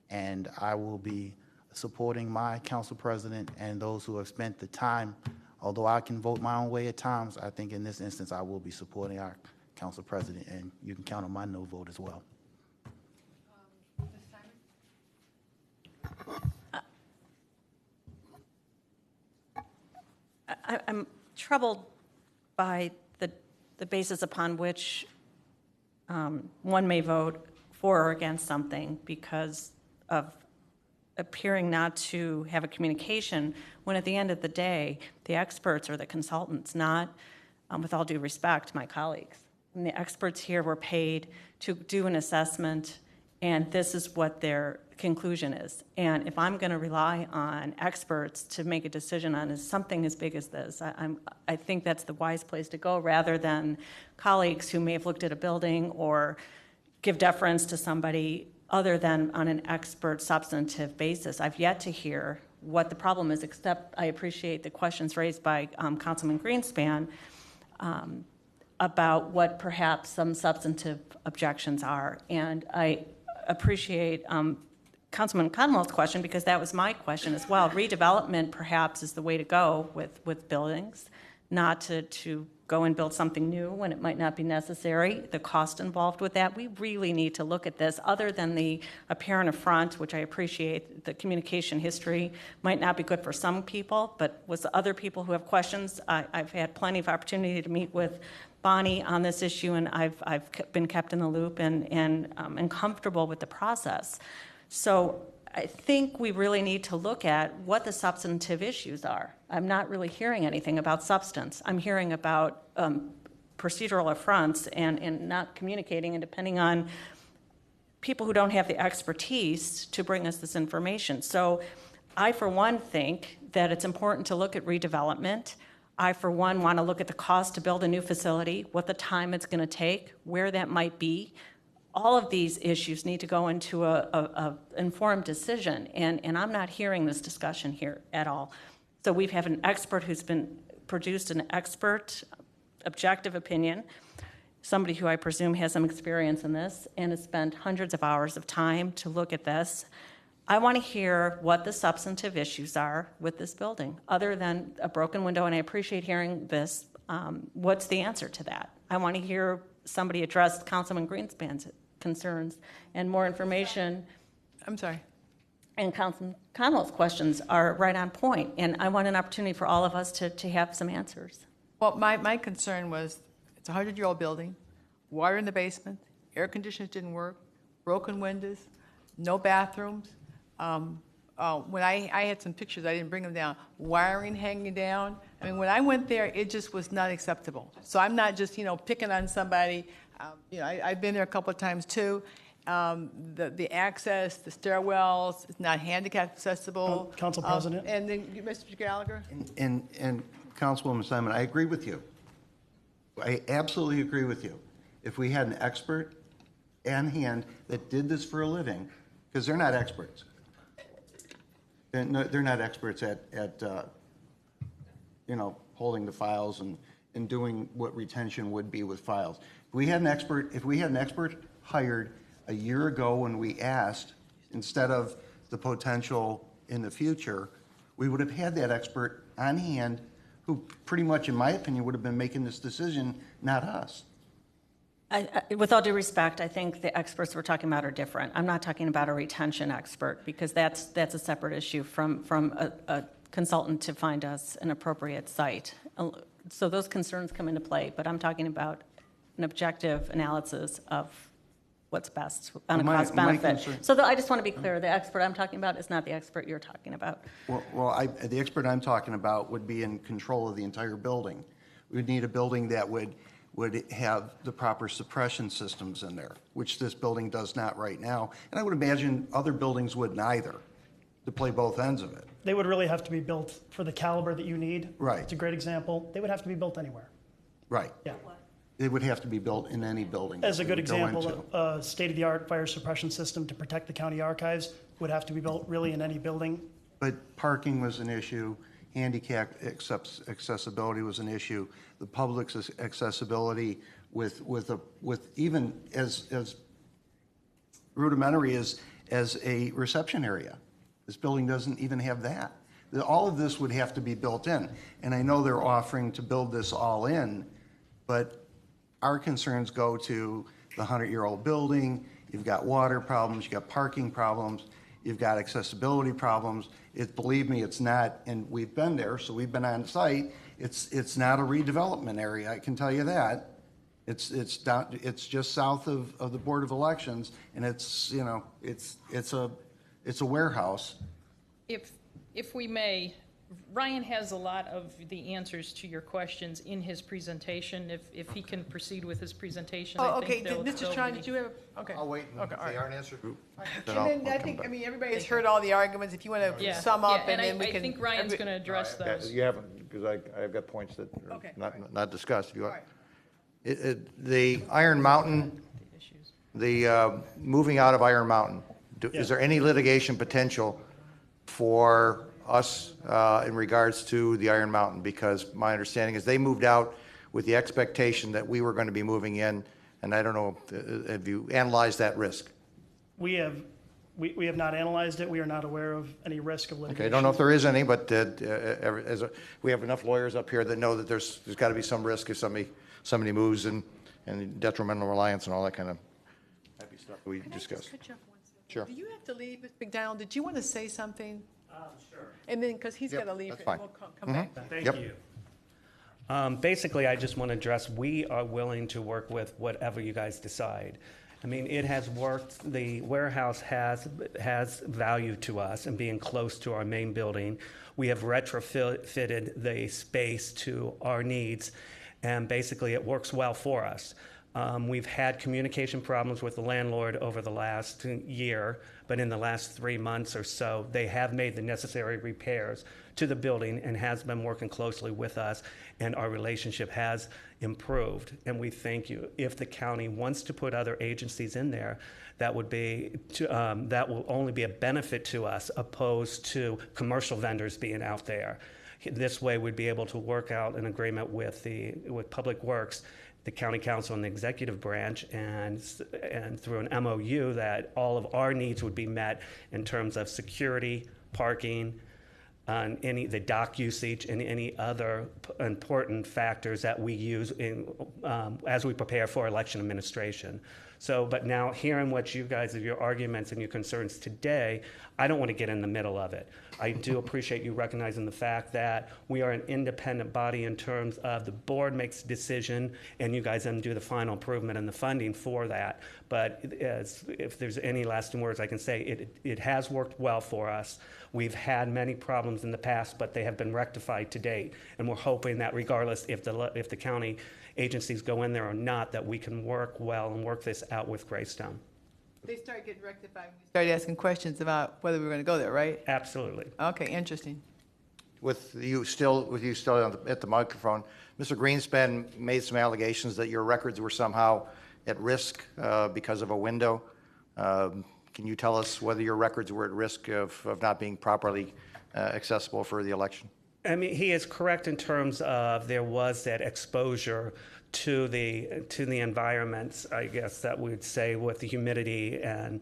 And I will be supporting my council president and those who have spent the time. Although I can vote my own way at times, I think in this instance I will be supporting our council president, and you can count on my no vote as well. Ms. Simon? I'm troubled by the basis upon which one may vote for or against something because of appearing not to have a communication, when at the end of the day, the experts or the consultants, not, with all due respect, my colleagues, and the experts here were paid to do an assessment, and this is what their conclusion is. And if I'm going to rely on experts to make a decision on something as big as this, I think that's the wise place to go, rather than colleagues who may have looked at a building or give deference to somebody other than on an expert substantive basis. I've yet to hear what the problem is, except I appreciate the questions raised by Councilman Greenspan about what perhaps some substantive objections are. And I appreciate Councilman Conwell's question, because that was my question as well. Redevelopment perhaps is the way to go with buildings, not to go and build something new when it might not be necessary, the cost involved with that. We really need to look at this, other than the apparent affront, which I appreciate. The communication history might not be good for some people, but with other people who have questions, I've had plenty of opportunity to meet with Bonnie on this issue, and I've been kept in the loop and comfortable with the process. So I think we really need to look at what the substantive issues are. I'm not really hearing anything about substance. I'm hearing about procedural affronts and not communicating, and depending on people who don't have the expertise to bring us this information. So I, for one, think that it's important to look at redevelopment. I, for one, want to look at the cost to build a new facility, what the time it's going to take, where that might be. All of these issues need to go into a informed decision, and I'm not hearing this discussion here at all. So we have an expert who's been produced an expert, objective opinion, somebody who I presume has some experience in this and has spent hundreds of hours of time to look at this. I want to hear what the substantive issues are with this building, other than a broken window, and I appreciate hearing this. What's the answer to that? I want to hear somebody address Councilman Greenspan's concerns and more information. I'm sorry. And Councilman Conwell's questions are right on point, and I want an opportunity for all of us to have some answers. Well, my concern was, it's a 100-year-old building, water in the basement, air conditioners didn't work, broken windows, no bathrooms, when I had some pictures, I didn't bring them down, wiring hanging down. I mean, when I went there, it just was not acceptable. So I'm not just, picking on somebody. I've been there a couple of times too. The access, the stairwells, it's not handicap accessible. Council President? And then, Mr. Gallagher? And Councilwoman Simon, I agree with you. I absolutely agree with you. If we had an expert on hand that did this for a living, because they're not experts. They're not experts at holding the files and doing what retention would be with files. If we had an expert hired a year ago when we asked, instead of the potential in the future, we would have had that expert on hand who pretty much, in my opinion, would have been making this decision, not us. With all due respect, I think the experts we're talking about are different. I'm not talking about a retention expert, because that's a separate issue from a consultant to find us an appropriate site. So those concerns come into play, but I'm talking about an objective analysis of what's best on a cost benefit. So I just want to be clear, the expert I'm talking about is not the expert you're talking about. The expert I'm talking about would be in control of the entire building. We'd need a building that would have the proper suppression systems in there, which this building does not right now. And I would imagine other buildings wouldn't either, to play both ends of it. They would really have to be built for the caliber that you need. Right. It's a great example. They would have to be built anywhere. Right. Yeah. It would have to be built in any building. As a good that we go example, into. a state-of-the-art fire suppression system to protect the county archives would have to be built really in any building. But parking was an issue, handicap accessibility was an issue, the public's accessibility with even as rudimentary as a reception area. This building doesn't even have that. All of this would have to be built in. And I know they're offering to build this all in, but our concerns go to the 100-year-old building. You've got water problems, you've got parking problems, you've got accessibility problems. Believe me, it's not, and we've been there, so we've been on site. It's not a redevelopment area, I can tell you that. It's just south of the Board of Elections, and it's a warehouse. If we may, Ryan has a lot of the answers to your questions in his presentation. If he can proceed with his presentation, I think Okay, they'll Mr. be- Sean, did you have, okay. I'll wait, and Okay, if all they right. aren't answered, then And I'll then I come think, back. everybody's heard all the arguments. If you want to sum up, and then we can. I think Ryan's going to address those. You haven't, because I've got points that are Okay. not discussed, if you All want. right. The Iron Mountain, the moving out of Iron Mountain, is there any litigation potential for us in regards to the Iron Mountain? Because my understanding is they moved out with the expectation that we were going to be moving in, and I don't know, have you analyzed that risk? We have not analyzed it. We are not aware of any risk of litigation. Okay, I don't know if there is any, but we have enough lawyers up here that know that there's got to be some risk if somebody moves and detrimental reliance and all that kind of happy stuff we discussed. Cut you off one second? Sure. Do you have to leave, Mr. McDonald? Did you want to say something? Sure. And then, because he's Yep, got to leave. that's fine. We'll come back. Thank Yep. you. Basically, I just want to address, we are willing to work with whatever you guys decide. I mean, it has worked, the warehouse has value to us and being close to our main building. We have retrofitted the space to our needs, and basically it works well for us. We've had communication problems with the landlord over the last year, but in the last 3 months or so, they have made the necessary repairs to the building and has been working closely with us, and our relationship has improved. And we thank you. If the county wants to put other agencies in there, that will only be a benefit to us, opposed to commercial vendors being out there. This way, we'd be able to work out an agreement with Public Works, the county council and the executive branch, and through an MOU that all of our needs would be met in terms of security, parking, on the dock usage and any other important factors that we use as we prepare for election administration. So, but now hearing what you guys, your arguments and your concerns today, I don't want to get in the middle of it. I do appreciate you recognizing the fact that we are an independent body in terms of the board makes a decision and you guys then do the final improvement and the funding for that. But if there's any lasting words I can say, it has worked well for us. We've had many problems in the past, but they have been rectified to date. And we're hoping that regardless if the county agencies go in there or not, that we can work well and work this out with Greystone. They started getting rectified when you started asking questions about whether we were going to go there, right? Absolutely. Okay, interesting. With you still at the microphone, Mr. Greenspan made some allegations that your records were somehow at risk because of a window. Can you tell us whether your records were at risk of not being properly accessible for the election? I mean, he is correct in terms of there was that exposure to the environments, I guess that we would say, with the humidity and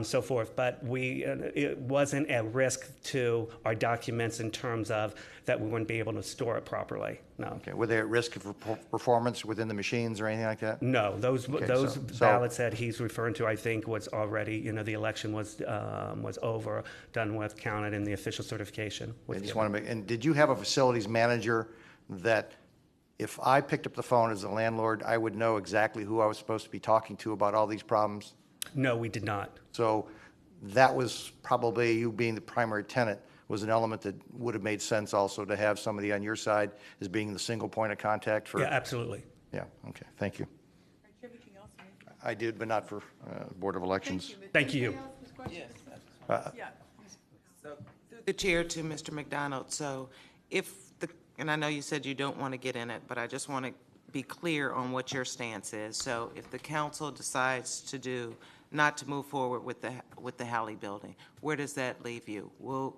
so forth. But it wasn't at risk to our documents in terms of that we wouldn't be able to store it properly. No. Okay. Were they at risk of performance within the machines or anything like that? No. Those so ballots that he's referring to, I think, was already, the election was over, done with, counted in the official certification. I just want to make. And did you have a facilities manager that, if I picked up the phone as a landlord, I would know exactly who I was supposed to be talking to about all these problems? No, we did not. So that was probably, you being the primary tenant, was an element that would have made sense also to have somebody on your side as being the single point of contact for. Yeah, absolutely. Yeah, okay, thank you. I did, but not for Board of Elections. Thank you. So through the chair to Mr. McDonald, so and I know you said you don't want to get in it, but I just want to be clear on what your stance is. So if the council decides not to move forward with the Halley building, where does that leave you? Will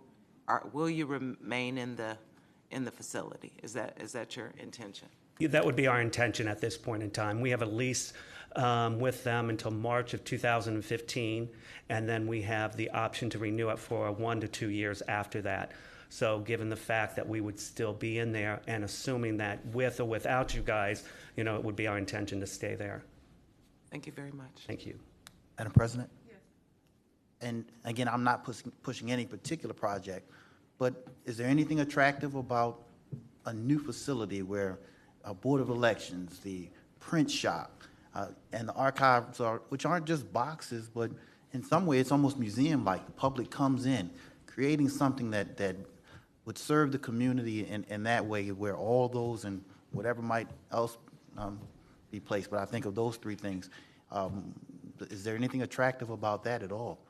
you remain in the facility? Is that your intention? That would be our intention at this point in time. We have a lease with them until March of 2015, and then we have the option to renew it for 1 to 2 years after that. So given the fact that we would still be in there and assuming that with or without you guys, it would be our intention to stay there. Thank you very much. Thank you. Madam President? Yes. And again, I'm not pushing any particular project, but is there anything attractive about a new facility where a Board of Elections, the print shop, and the archives which aren't just boxes, but in some way it's almost museum-like. The public comes in, creating something that would serve the community in that way, where all those and whatever might else be placed. But I think of those three things. Is there anything attractive about that at all?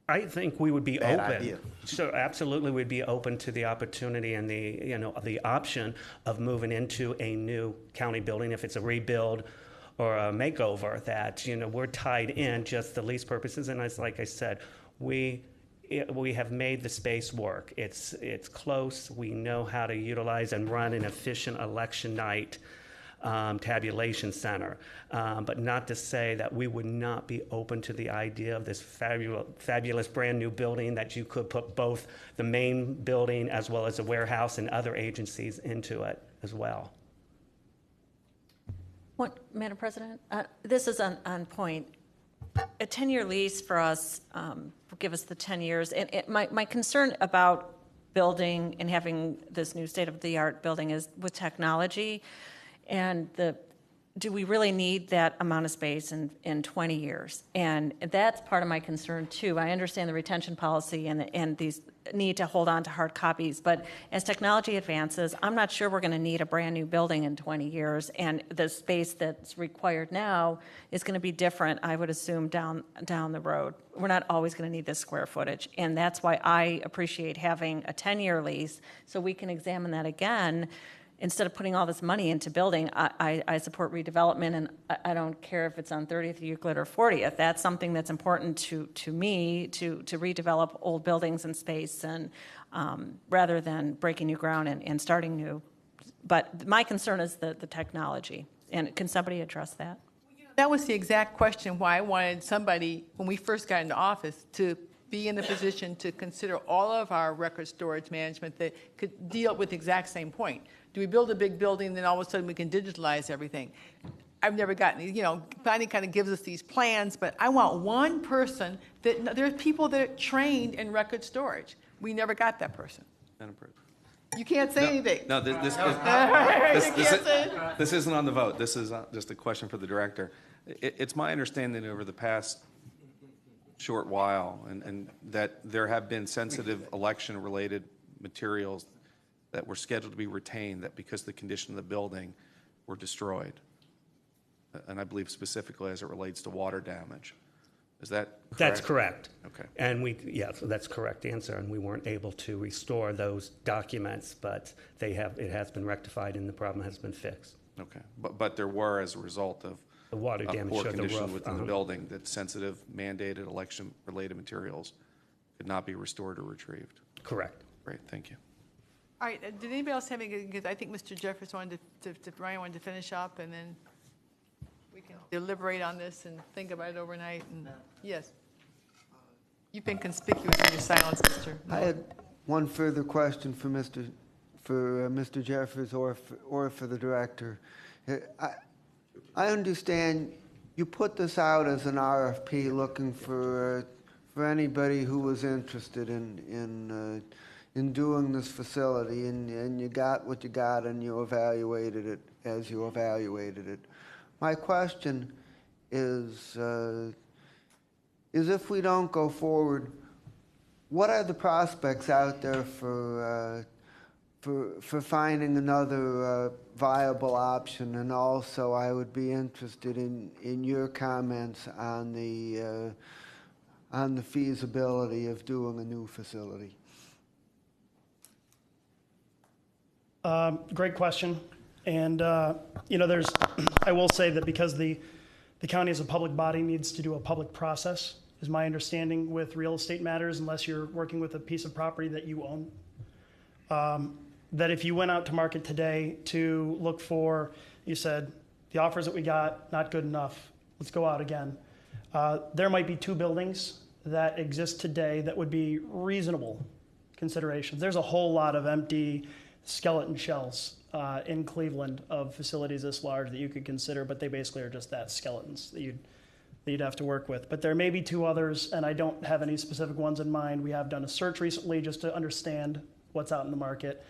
I think we would be Bad open. idea. So absolutely, we'd be open to the opportunity and the option of moving into a new county building if it's a rebuild or a makeover. That we're tied in just the lease purposes, and like I said, we have made the space work. It's close. We know how to utilize and run an efficient election night tabulation center, but not to say that we would not be open to the idea of this fabulous brand new building that you could put both the main building as well as a warehouse and other agencies into it as well. Madam President, this is on point. A 10-year lease for us will give us the 10 years. And my concern about building and having this new state-of-the-art building is with technology. And do we really need that amount of space in 20 years? And that's part of my concern, too. I understand the retention policy and these need to hold on to hard copies. But as technology advances, I'm not sure we're going to need a brand-new building in 20 years. And the space that's required now is going to be different, I would assume, down the road. We're not always going to need this square footage. And that's why I appreciate having a 10-year lease so we can examine that again. Instead of putting all this money into building, I support redevelopment, and I don't care if it's on 30th Euclid or 40th. That's something that's important to me, to redevelop old buildings and space, and rather than breaking new ground and starting new. But my concern is the technology. And can somebody address that? That was the exact question why I wanted somebody, when we first got into office, to be in the position to consider all of our record storage management that could deal with the exact same point? Do we build a big building, then all of a sudden we can digitalize everything? I've never gotten, planning kind of gives us these plans, but I want one person there's people that are trained in record storage. We never got that person. Madam President. You can't say anything. No, You can't say it. this isn't on the vote. This is just a question for the director. It's my understanding over the past short while, and that there have been sensitive election-related materials that were scheduled to be retained, that because of the condition of the building were destroyed. And I believe specifically as it relates to water damage. Is that correct? That's correct. Okay. And so that's correct answer, and we weren't able to restore those documents, but it has been rectified and the problem has been fixed. Okay, but there were, as a result of The water damage poor to the condition roof. within the building, that sensitive mandated election-related materials could not be restored or retrieved. Correct. Great, thank you. All right, did anybody else have any, because I think Mr. Jeffers wanted Ryan wanted to finish up, and then we can deliberate on this and think about it overnight, and, yes. You've been conspicuous in your silence, Mr. I had one further question for Mr. Jeffers or for the director. I understand you put this out as an RFP looking for anybody who was interested in doing this facility, and you got what you got, and you evaluated it as you evaluated it. My question is if we don't go forward, what are the prospects out there for finding another viable option? And also, I would be interested in your comments on the feasibility of doing a new facility. Great question. And, I will say that because the county as a public body needs to do a public process, is my understanding with real estate matters, unless you're working with a piece of property that you own. That if you went out to market today to look for, you said, the offers that we got, not good enough, let's go out again. There might be 2 buildings that exist today that would be reasonable considerations. There's a whole lot of empty skeleton shells in Cleveland of facilities this large that you could consider, but they basically are just that, skeletons that you'd have to work with. But there may be 2 others, and I don't have any specific ones in mind. We have done a search recently just to understand what's out in the market.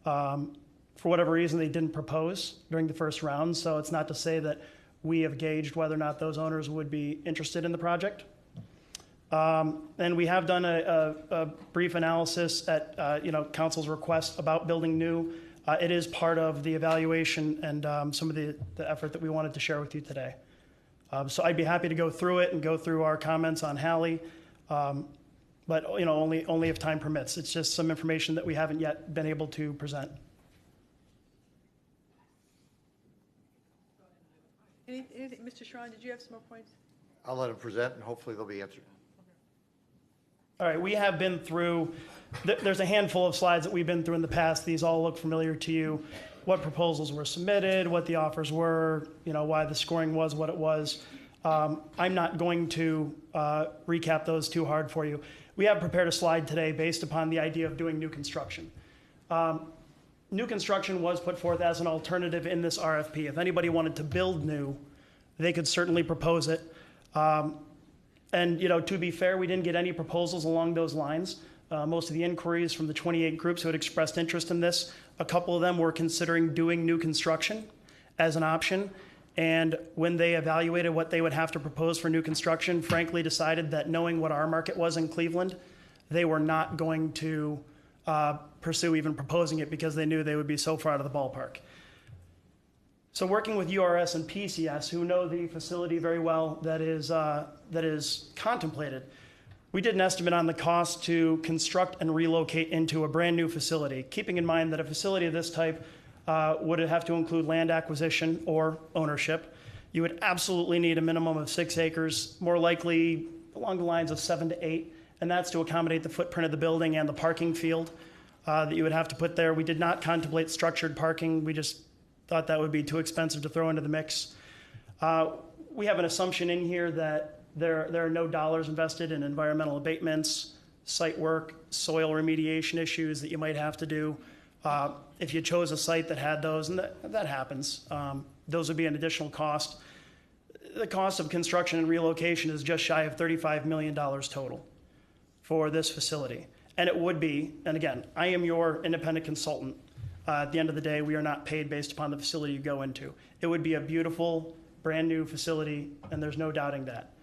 For whatever reason, they didn't propose during the first round, so it's not to say that we have gauged whether or not those owners would be interested in the project. And we have done a brief analysis at council's request about building new. It is part of the evaluation and some of the effort that we wanted to share with you today. So I'd be happy to go through it and go through our comments on Hallie, but only if time permits. It's just some information that we haven't yet been able to present. Mr. Sharon, did you have some more points? I'll let him present, and hopefully they'll be answered. All right, we have been through, there's a handful of slides that we've been through in the past. These all look familiar to you. What proposals were submitted, what the offers were, why the scoring was what it was. I'm not going to recap those too hard for you. We have prepared a slide today based upon the idea of doing new construction. New construction was put forth as an alternative in this RFP. If anybody wanted to build new, they could certainly propose it. And to be fair, we didn't get any proposals along those lines. Most of the inquiries from the 28 groups who had expressed interest in this, a couple of them were considering doing new construction as an option. And when they evaluated what they would have to propose for new construction, frankly decided that knowing what our market was in Cleveland, they were not going to pursue even proposing it because they knew they would be so far out of the ballpark. So working with URS and PCS, who know the facility very well that is contemplated, we did an estimate on the cost to construct and relocate into a brand new facility, keeping in mind that a facility of this type would have to include land acquisition or ownership. You would absolutely need a minimum of 6 acres, more likely along the lines of 7 to 8, and that's to accommodate the footprint of the building and the parking field that you would have to put there. We did not contemplate structured parking. We just thought that would be too expensive to throw into the mix. We have an assumption in here that There are no dollars invested in environmental abatements, site work, soil remediation issues that you might have to do. If you chose a site that had those, and that happens, those would be an additional cost. The cost of construction and relocation is just shy of $35 million total for this facility. And it would be, and again, I am your independent consultant. At the end of the day, we are not paid based upon the facility you go into. It would be a beautiful, brand-new facility, and there's no doubting that.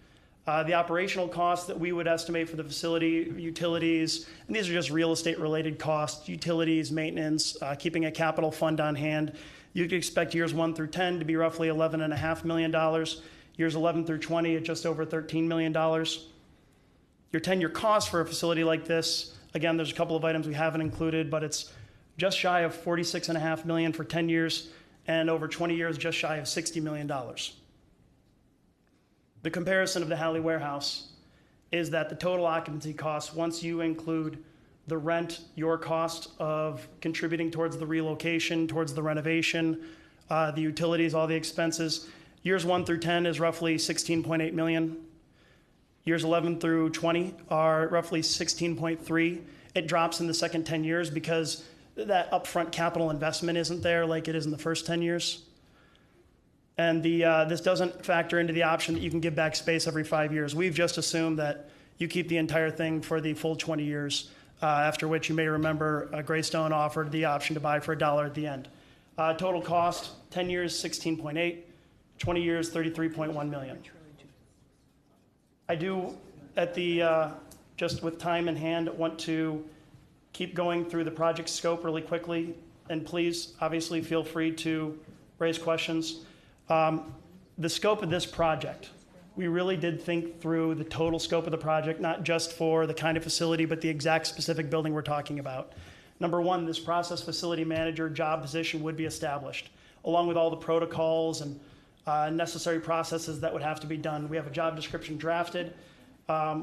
The operational costs that we would estimate for the facility, utilities, and these are just real estate-related costs, utilities, maintenance, keeping a capital fund on hand. You could expect years 1 through 10 to be roughly $11.5 million. Years 11 through 20 at just over $13 million. Your 10-year cost for a facility like this, again, there's a couple of items we haven't included, but it's just shy of $46.5 million for 10 years, and over 20 years, just shy of $60 million. The comparison of the Halley Warehouse is that the total occupancy cost, once you include the rent, your cost of contributing towards the relocation, towards the renovation, the utilities, all the expenses, years 1 through 10 is roughly $16.8 million. Years 11 through 20 are roughly $16.3. It drops in the second 10 years because that upfront capital investment isn't there like it is in the first 10 years. And this doesn't factor into the option that you can give back space every 5 years. We've just assumed that you keep the entire thing for the full 20 years, after which you may remember Greystone offered the option to buy for $1 at the end. Total cost, 10 years, 16.8. 20 years, 33.1 million. I do, just with time in hand, want to keep going through the project scope really quickly, and please, obviously, feel free to raise questions. The scope of this project, we really did think through the total scope of the project, not just for the kind of facility, but the exact specific building we're talking about. Number one, this process facility manager job position would be established, along with all the protocols and necessary processes that would have to be done. We have a job description drafted.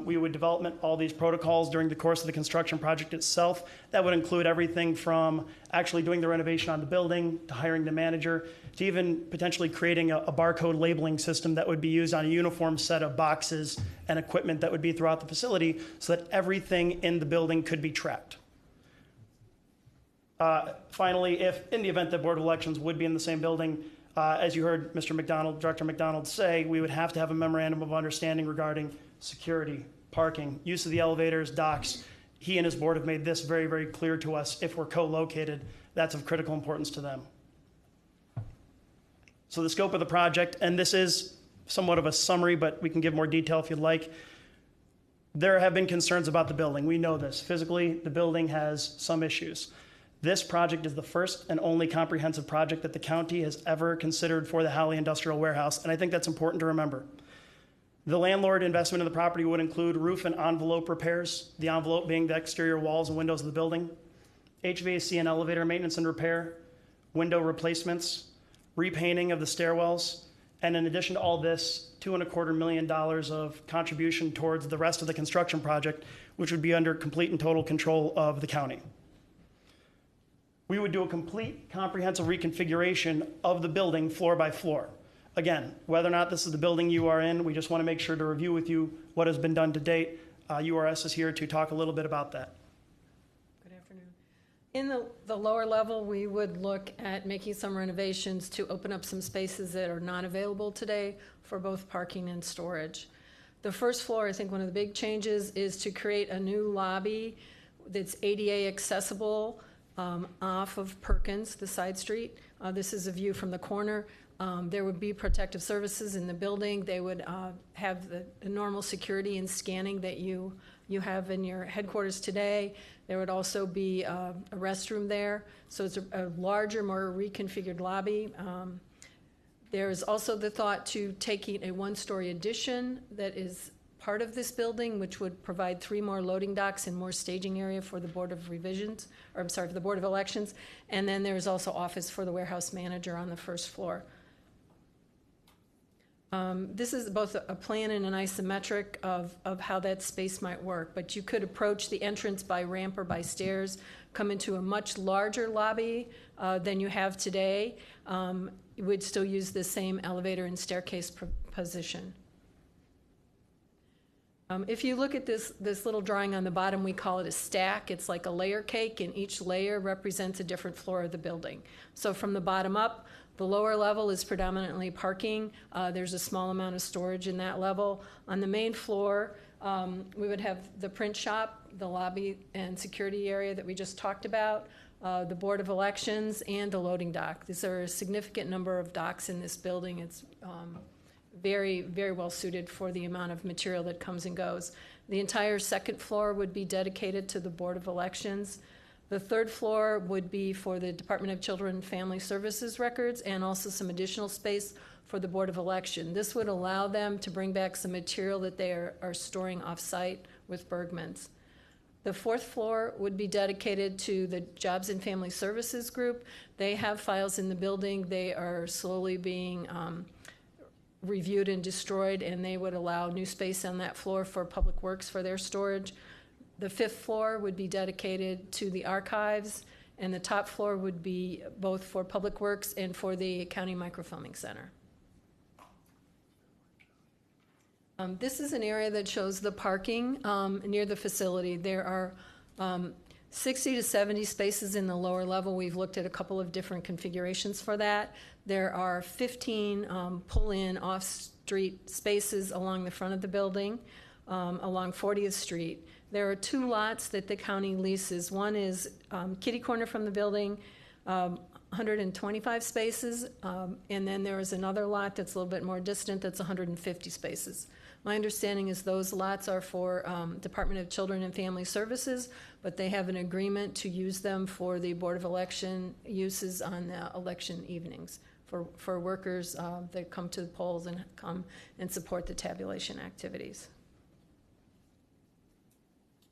We would develop all these protocols during the course of the construction project itself. That would include everything from actually doing the renovation on the building, to hiring the manager, to even potentially creating a barcode labeling system that would be used on a uniform set of boxes and equipment that would be throughout the facility so that everything in the building could be tracked. Finally, if in the event that Board of Elections would be in the same building, as you heard Mr. McDonald, Director McDonald say, we would have to have a memorandum of understanding regarding security, parking, use of the elevators, docks. He and his board have made this very, very clear to us. If we're co-located, that's of critical importance to them. So the scope of the project, and this is somewhat of a summary, but we can give more detail if you'd like. There have been concerns about the building. We know this. Physically, the building has some issues. This project is the first and only comprehensive project that the county has ever considered for the Halley Industrial Warehouse, and I think that's important to remember. The landlord investment in the property would include roof and envelope repairs, the envelope being the exterior walls and windows of the building, HVAC and elevator maintenance and repair, window replacements, repainting of the stairwells, and in addition to all this, $2.25 million of contribution towards the rest of the construction project, which would be under complete and total control of the county. We would do a complete comprehensive reconfiguration of the building floor by floor. Again, whether or not this is the building you are in, we just want to make sure to review with you what has been done to date. URS is here to talk a little bit about that. Good afternoon. In the lower level, we would look at making some renovations to open up some spaces that are not available today for both parking and storage. The first floor, I think one of the big changes is to create a new lobby that's ADA accessible off of Perkins, the side street. This is a view from the corner. There would be protective services in the building. They would have the normal security and scanning that you have in your headquarters today. There would also be a restroom there. So it's a larger, more reconfigured lobby. There's also the thought to taking a one-story addition that is part of this building, which would provide 3 more loading docks and more staging area for the Board of Revisions, or I'm sorry, for the Board of Elections. And then there's also office for the warehouse manager on the first floor. This is both a plan and an isometric of how that space might work, but you could approach the entrance by ramp or by stairs, come into a much larger lobby than you have today. You would still use the same elevator and staircase position. If you look at this little drawing on the bottom, we call it a stack. It's like a layer cake, and each layer represents a different floor of the building. So from the bottom up, the lower level is predominantly parking. There's a small amount of storage in that level. On the main floor, we would have the print shop, the lobby and security area that we just talked about, the Board of Elections, and the loading dock. These are a significant number of docks in this building. It's very, very well suited for the amount of material that comes and goes. The entire second floor would be dedicated to the Board of Elections. The third floor would be for the Department of Children and Family Services records, and also some additional space for the Board of Election. This would allow them to bring back some material that they are storing off-site with Bergmans. The fourth floor would be dedicated to the Jobs and Family Services group. They have files in the building. They are slowly being reviewed and destroyed, and they would allow new space on that floor for Public Works for their storage. The fifth floor would be dedicated to the archives, and the top floor would be both for Public Works and for the County Microfilming Center. This is an area that shows the parking near the facility. There are 60 to 70 spaces in the lower level. We've looked at a couple of different configurations for that. There are 15 pull-in off-street spaces along the front of the building, along 40th Street. There are two lots that the county leases. One is kitty corner from the building, 125 spaces, and then there is another lot that's a little bit more distant that's 150 spaces. My understanding is those lots are for Department of Children and Family Services, but they have an agreement to use them for the Board of Election uses on election evenings for workers that come to the polls and come and support the tabulation activities.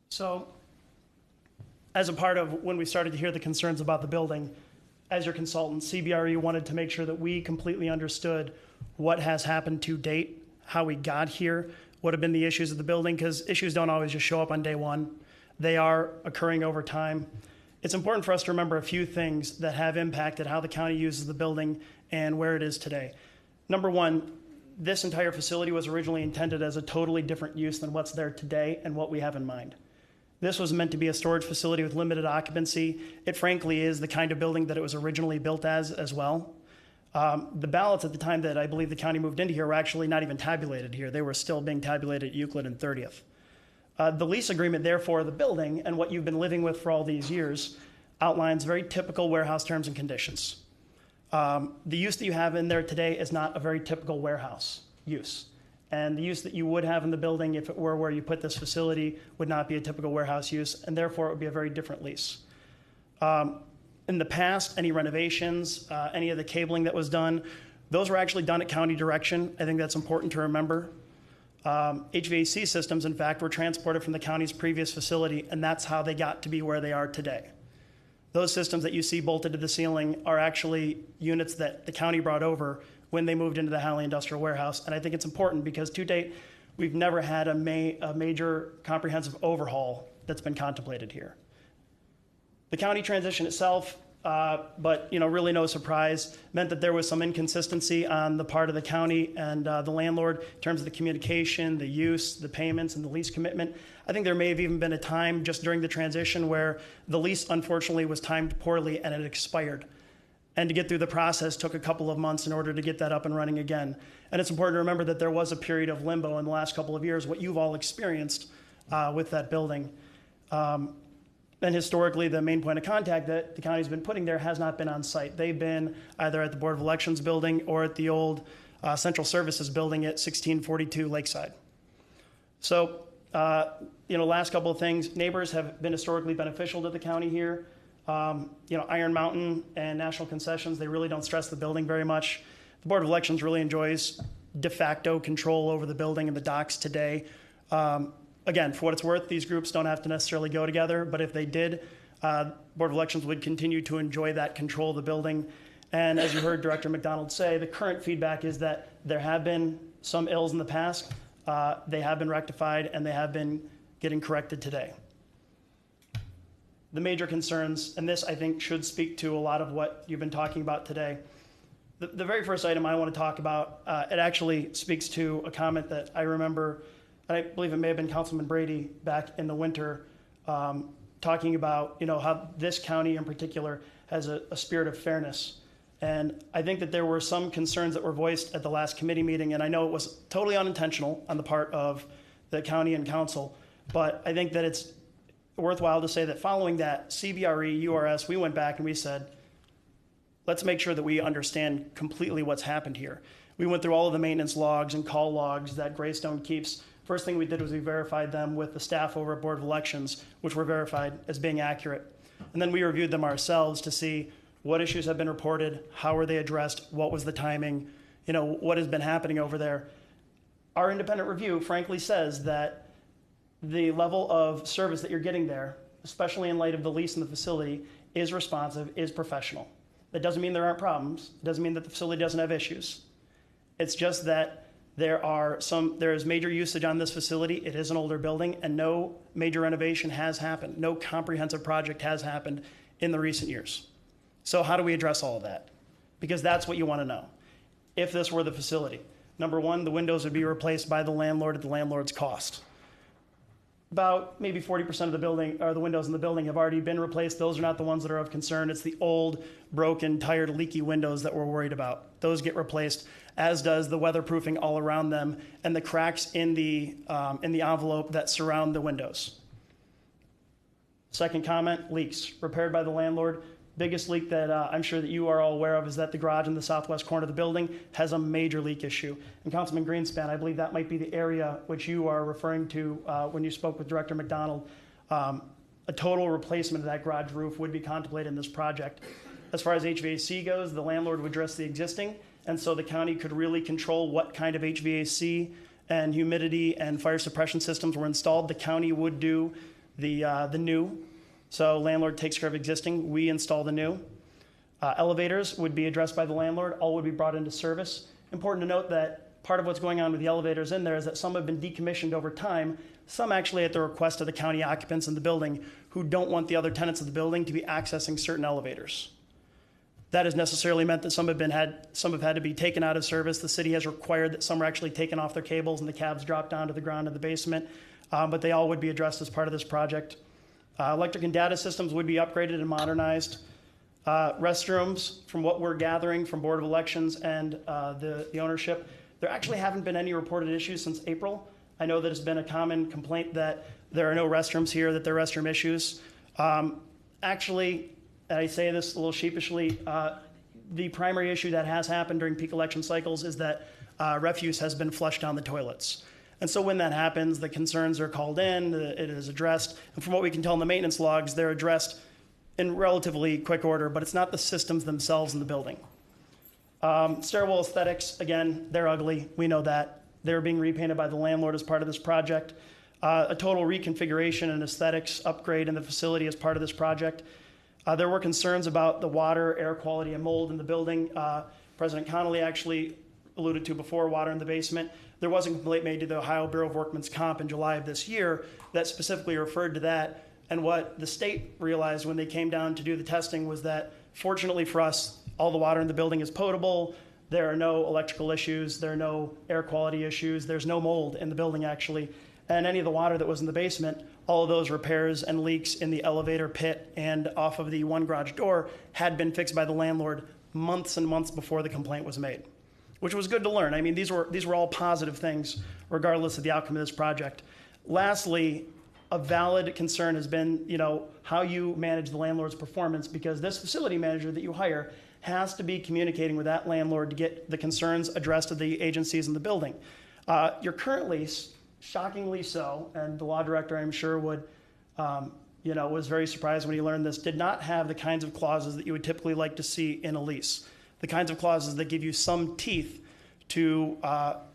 So, as a part of when we started to hear the concerns about the building, as your consultant, CBRE wanted to make sure that we completely understood what has happened to date, how we got here, what have been the issues of the building, because issues don't always just show up on day one. They are occurring over time. It's important for us to remember a few things that have impacted how the county uses the building and where it is today. Number one, this entire facility was originally intended as a totally different use than what's there today and what we have in mind. This was meant to be a storage facility with limited occupancy. It frankly is the kind of building that it was originally built as well. The ballots at the time that I believe the county moved into here were actually not even tabulated here. They were still being tabulated at Euclid and 30th. The lease agreement, therefore, the building and what you've been living with for all these years outlines very typical warehouse terms and conditions. The use that you have in there today is not a very typical warehouse use. And the use that you would have in the building, if it were where you put this facility, would not be a typical warehouse use, and therefore it would be a very different lease. In the past, any renovations, any of the cabling that was done, those were actually done at county direction. I think that's important to remember. HVAC systems, in fact, were transported from the county's previous facility, and that's how they got to be where they are today. Those systems that you see bolted to the ceiling are actually units that the county brought over when they moved into the Halley Industrial Warehouse. And I think it's important because to date, we've never had a major comprehensive overhaul that's been contemplated here. The county transition itself, but really no surprise, meant that there was some inconsistency on the part of the county and the landlord in terms of the communication, the use, the payments, and the lease commitment. I think there may have even been a time just during the transition where the lease unfortunately was timed poorly and it expired. And to get through the process took a couple of months in order to get that up and running again. And it's important to remember that there was a period of limbo in the last couple of years, what you've all experienced with that building. And historically, the main point of contact that the county's been putting there has not been on site. They've been either at the Board of Elections building or at the old Central Services building at 1642 Lakeside. So, last couple of things. Neighbors have been historically beneficial to the county here. Iron Mountain and National Concessions, they really don't stress the building very much. The Board of Elections really enjoys de facto control over the building and the docks today. Again, for what it's worth, these groups don't have to necessarily go together, but if they did, Board of Elections would continue to enjoy that control of the building. And as you heard Director McDonald say, the current feedback is that there have been some ills in the past. They have been rectified, and they have been getting corrected today. The major concerns, and this I think should speak to a lot of what you've been talking about today. The very first item I want to talk about, it actually speaks to a comment that I remember and I believe it may have been Councilman Brady back in the winter, talking about, how this county in particular has a spirit of fairness. And I think that there were some concerns that were voiced at the last committee meeting, and I know it was totally unintentional on the part of the county and council, but I think that it's worthwhile to say that following that CBRE, URS, we went back and we said, let's make sure that we understand completely what's happened here. We went through all of the maintenance logs and call logs that Greystone keeps. First thing we did was we verified them with the staff over at Board of Elections, which were verified as being accurate. And then we reviewed them ourselves to see what issues have been reported, how were they addressed, what was the timing, what has been happening over there. Our independent review frankly says that the level of service that you're getting there, especially in light of the lease in the facility, is responsive, is professional. That doesn't mean there aren't problems. It doesn't mean that the facility doesn't have issues. It's just that there is major usage on this facility. It is an older building, and no major renovation has happened. No comprehensive project has happened in the recent years. So how do we address all of that? Because that's what you want to know. If this were the facility, number one, the windows would be replaced by the landlord at the landlord's cost. About maybe 40% of the building, or the windows in the building, have already been replaced. Those are not the ones that are of concern. It's the old, broken, tired, leaky windows that we're worried about. Those get replaced, as does the weatherproofing all around them and the cracks in the envelope that surround the windows. Second comment, leaks repaired by the landlord. Biggest leak that I'm sure that you are all aware of is that the garage in the southwest corner of the building has a major leak issue. And Councilman Greenspan, I believe that might be the area which you are referring to when you spoke with Director McDonald. A total replacement of that garage roof would be contemplated in this project. As far as HVAC goes, the landlord would address the existing, and so the county could really control what kind of HVAC and humidity and fire suppression systems were installed. The county would do the new. So landlord takes care of existing, we install the new. Elevators would be addressed by the landlord, all would be brought into service. Important to note that part of what's going on with the elevators in there is that some have been decommissioned over time, some actually at the request of the county occupants in the building who don't want the other tenants of the building to be accessing certain elevators. That has necessarily meant that some have had to be taken out of service. The city has required that some are actually taken off their cables and the cabs dropped down to the ground in the basement, but they all would be addressed as part of this project. Electric and data systems would be upgraded and modernized. Restrooms, from what we're gathering from Board of Elections and the ownership, there actually haven't been any reported issues since April. I know that it's been a common complaint that there are no restrooms here, that there are restroom issues. Actually, I say this a little sheepishly, the primary issue that has happened during peak election cycles is that refuse has been flushed down the toilets. And so when that happens, the concerns are called in, it is addressed. And from what we can tell in the maintenance logs, they're addressed in relatively quick order, but it's not the systems themselves in the building. Stairwell aesthetics, again, they're ugly. We know that. They're being repainted by the landlord as part of this project. A total reconfiguration and aesthetics upgrade in the facility as part of this project. There were concerns about the water, air quality, and mold in the building. President Connolly actually alluded to before, water in the basement. There was a complaint made to the Ohio Bureau of Workmen's Comp in July of this year that specifically referred to that. And what the state realized when they came down to do the testing was that, fortunately for us, all the water in the building is potable. There are no electrical issues. There are no air quality issues. There's no mold in the building, actually. And any of the water that was in the basement, all of those repairs and leaks in the elevator pit and off of the one garage door had been fixed by the landlord months and months before the complaint was made, which was good to learn. I mean, these were all positive things, regardless of the outcome of this project. Lastly, a valid concern has been, how you manage the landlord's performance, because this facility manager that you hire has to be communicating with that landlord to get the concerns addressed to the agencies in the building. Your current lease, shockingly so, and the law director, I'm sure, was very surprised when he learned this, did not have the kinds of clauses that you would typically like to see in a lease. The kinds of clauses that give you some teeth to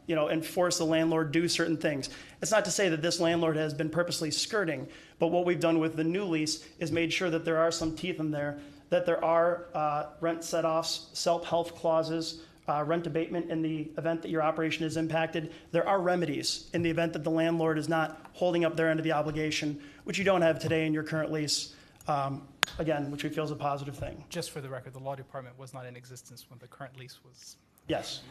enforce the landlord do certain things. It's not to say that this landlord has been purposely skirting, but what we've done with the new lease is made sure that there are some teeth in there, that there are rent set-offs, self-help clauses, rent abatement in the event that your operation is impacted. There are remedies in the event that the landlord is not holding up their end of the obligation, which you don't have today in your current lease. Again, which we feel is a positive thing. Just for the record, the law department was not in existence when the current lease was. Yes.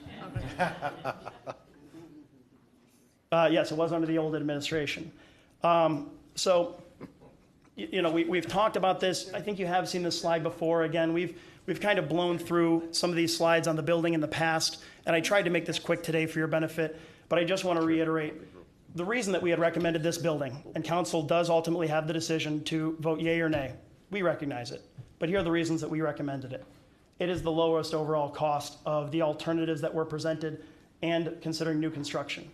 Yes, it was under the old administration. So, we've talked about this. I think you have seen this slide before. Again, we've kind of blown through some of these slides on the building in the past, and I tried to make this quick today for your benefit, but I just want to reiterate the reason that we had recommended this building, and council does ultimately have the decision to vote yea or nay. We recognize it, but here are the reasons that we recommended it. It is the lowest overall cost of the alternatives that were presented and considering new construction.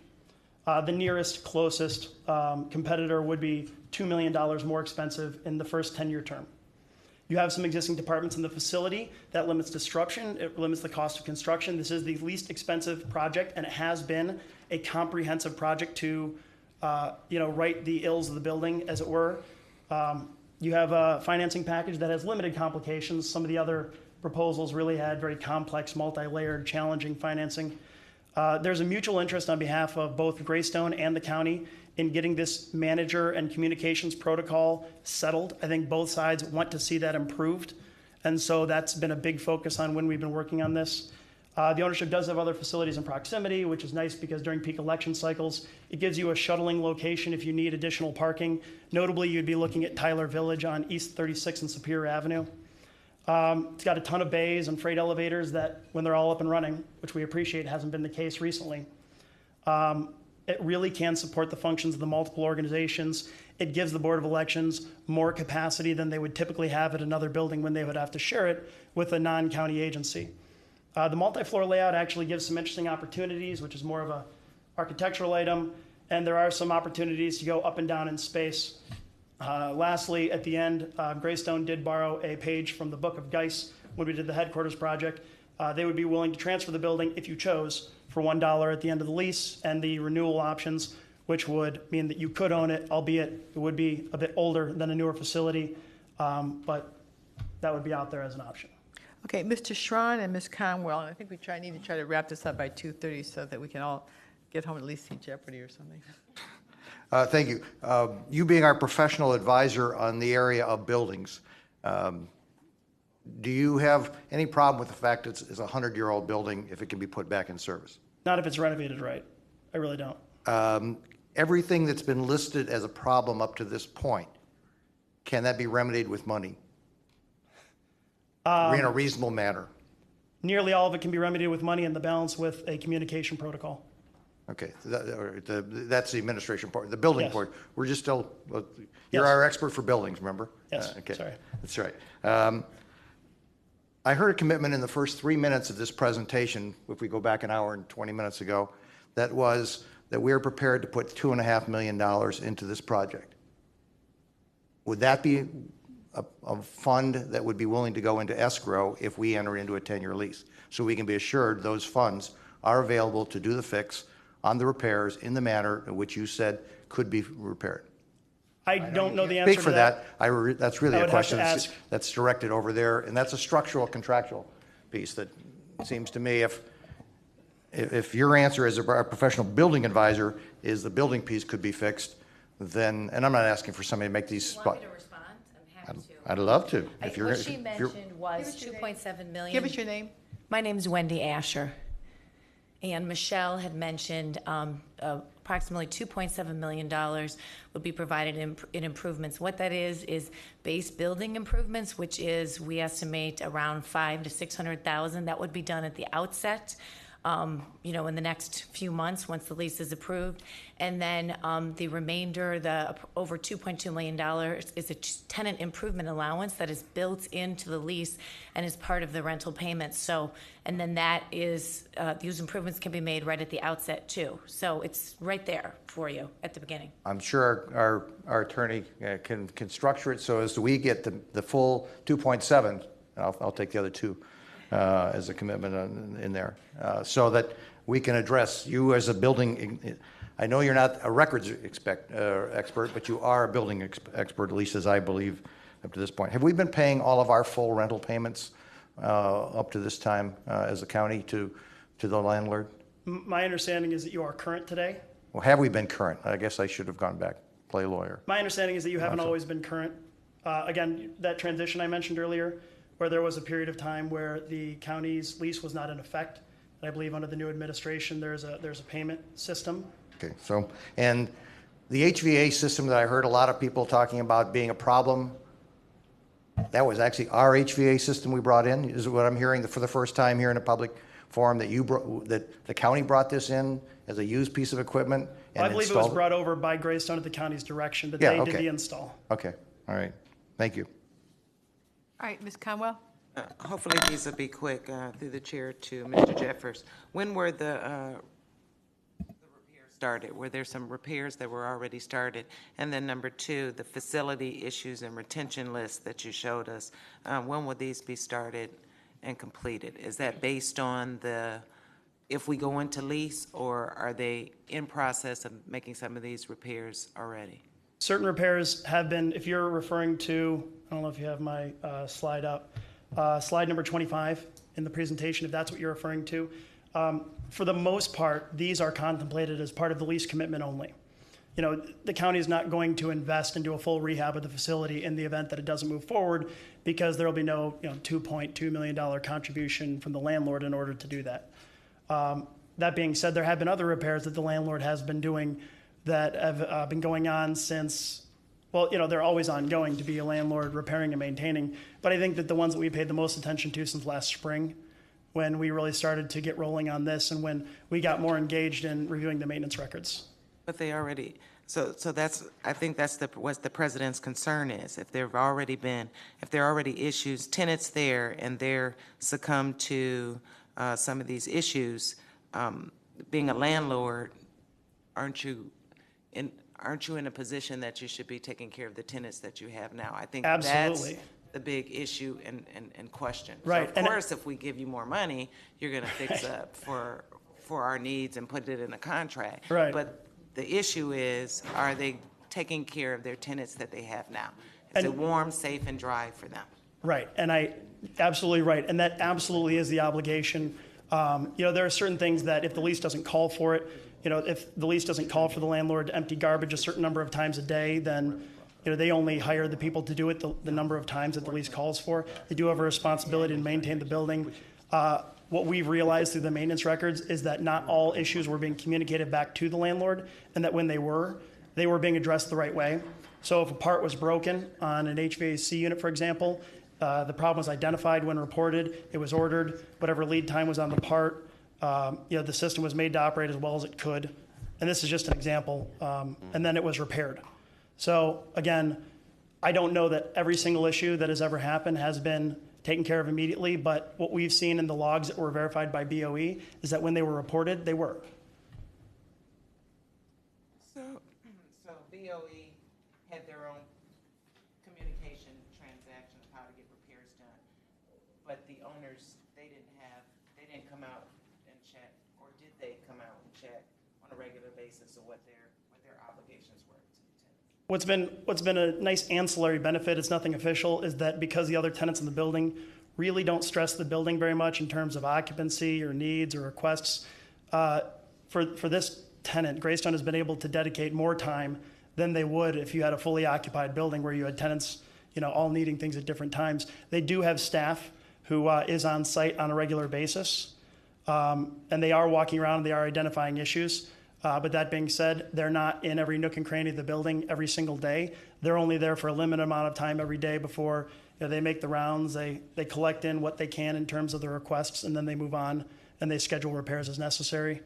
The nearest closest competitor would be $2 million more expensive in the first 10-year term. You have some existing departments in the facility. That limits disruption. It limits the cost of construction. This is the least expensive project, and it has been a comprehensive project to, right the ills of the building, as it were. You have a financing package that has limited complications. Some of the other proposals really had very complex, multi-layered, challenging financing. There's a mutual interest on behalf of both Greystone and the county in getting this manager and communications protocol settled. I think both sides want to see that improved. And so that's been a big focus on when we've been working on this. The ownership does have other facilities in proximity, which is nice because during peak election cycles, it gives you a shuttling location if you need additional parking. Notably, you'd be looking at Tyler Village on East 36 and Superior Avenue. It's got a ton of bays and freight elevators that, when they're all up and running, which we appreciate hasn't been the case recently, it really can support the functions of the multiple organizations. It gives the Board of Elections more capacity than they would typically have at another building when they would have to share it with a non-county agency. The multi-floor layout actually gives some interesting opportunities, which is more of a architectural item, and there are some opportunities to go up and down in space. Lastly, at the end, Greystone did borrow a page from the Book of Geis when we did the headquarters project. They would be willing to transfer the building, if you chose, for $1 at the end of the lease, and the renewal options, which would mean that you could own it, albeit it would be a bit older than a newer facility, but that would be out there as an option. Okay, Mr. Schron and Ms. Conwell, and I think need to try to wrap this up by 2:30 so that we can all get home and at least see Jeopardy or something. Thank you. You being our professional advisor on the area of buildings, do you have any problem with the fact it's a 100-year-old building if it can be put back in service? Not if it's renovated right. I really don't. Everything that's been listed as a problem up to this point, can that be remedied with money in a reasonable manner? Nearly all of it can be remedied with money, and the balance with a communication protocol. Okay, that's the administration part. The building Yes. part, we're just still, you're Yes. our expert for buildings, remember? Yes, Okay, sorry. that's right. I heard a commitment in the first 3 minutes of this presentation, if we go back an hour and 20 minutes ago, that was that we are prepared to put $2.5 million into this project. Would that be a fund that would be willing to go into escrow if we enter into a 10-year lease? So we can be assured those funds are available to do the fix on the repairs in the manner in which you said could be repaired. I don't know the answer Speak to for that. That's really I a would have to question ask. that's directed over there, and that's a structural contractual piece that seems to me if your answer as a professional building advisor is the building piece could be fixed, then, and I'm not asking for somebody to make these. Want me to respond? I'm happy to. I'd love to. What she mentioned was 2.7 million. Give us your name. My name's Wendy Asher. And Michelle had mentioned approximately $2.7 million would be provided in improvements. What that is base building improvements, which is, we estimate around $500,000 to $600,000. That would be done at the outset, in the next few months once the lease is approved. And then the remainder, the over $2.2 million, is a tenant improvement allowance that is built into the lease and is part of the rental payments. So, and then that is, these improvements can be made right at the outset too. So it's right there for you at the beginning. I'm sure our attorney can structure it so as we get the full 2.7, I'll take the other two as a commitment in there, so that we can address you as a building. I know you're not a records expert, but you are a building expert, at least as I believe up to this point. Have we been paying all of our full rental payments up to this time as a county to the landlord? My understanding is that you are current today. Well, have we been current? I guess I should have gone back, play lawyer. My understanding is that you haven't Awesome. always been current. Again, that transition I mentioned earlier, where there was a period of time where the county's lease was not in effect. And I believe under the new administration, there's a payment system Okay, so, and the HVA system that I heard a lot of people talking about being a problem, that was actually our HVA system we brought in, is what I'm hearing for the first time here in a public forum, that that the county brought this in as a used piece of equipment and I believe it was installed brought over by Greystone at the county's direction, but Yeah, they did okay. the install. Okay, all right, thank you. All right, Ms. Conwell? Hopefully these will be quick, through the chair to Mr. Jeffers. When were the repairs started? Were there some repairs that were already started? And then number two, the facility issues and retention list that you showed us, when will these be started and completed? Is that based on if we go into lease, or are they in process of making some of these repairs already? Certain repairs have been, if you're referring to, I don't know if you have my slide up, slide number 25 in the presentation, if that's what you're referring to. For the most part, these are contemplated as part of the lease commitment only. You know, the county is not going to invest into a full rehab of the facility in the event that it doesn't move forward, because there will be no, $2.2 million contribution from the landlord in order to do that. That being said, there have been other repairs that the landlord has been doing that have been going on since, well, they're always ongoing to be a landlord, repairing and maintaining. But I think that the ones that we paid the most attention to since last spring, when we really started to get rolling on this and when we got more engaged in reviewing the maintenance records. But they already, so that's, I think that's what the president's concern is. If there are already issues, tenants there, and they're succumbed to some of these issues, being a landlord, aren't you in a position that you should be taking care of the tenants that you have now? I think Absolutely. that's the big issue and question. Right. So of course, if we give you more money, you're going to fix up for our needs and put it in a contract. Right. But the issue is, are they taking care of their tenants that they have now? Is it warm, safe, and dry for them? Right, and absolutely right, and that absolutely is the obligation. There are certain things that if the lease doesn't call for it, if the lease doesn't call for the landlord to empty garbage a certain number of times a day, then they only hire the people to do it the number of times that the lease calls for. They do have a responsibility to maintain the building. What we've realized through the maintenance records is that not all issues were being communicated back to the landlord, and that when they were being addressed the right way. So if a part was broken on an HVAC unit, for example, the problem was identified when reported, it was ordered, whatever lead time was on the part, the system was made to operate as well as it could. And this is just an example. And then it was repaired. So again, I don't know that every single issue that has ever happened has been taken care of immediately, but what we've seen in the logs that were verified by BOE is that when they were reported, they were. So BOE had their own communication transaction of how to get repairs done, but the owners, they didn't come out and check, or did they come out and check on a regular basis of what their obligations were to the tenants? What's been a nice ancillary benefit, it's nothing official, is that because the other tenants in the building really don't stress the building very much in terms of occupancy or needs or requests, for this tenant, Greystone has been able to dedicate more time than they would if you had a fully occupied building where you had tenants, all needing things at different times. They do have staff who is on site on a regular basis, and they are walking around and they are identifying issues. But that being said, they're not in every nook and cranny of the building every single day. They're only there for a limited amount of time every day before they make the rounds. They collect in what they can in terms of the requests, and then they move on and they schedule repairs as necessary.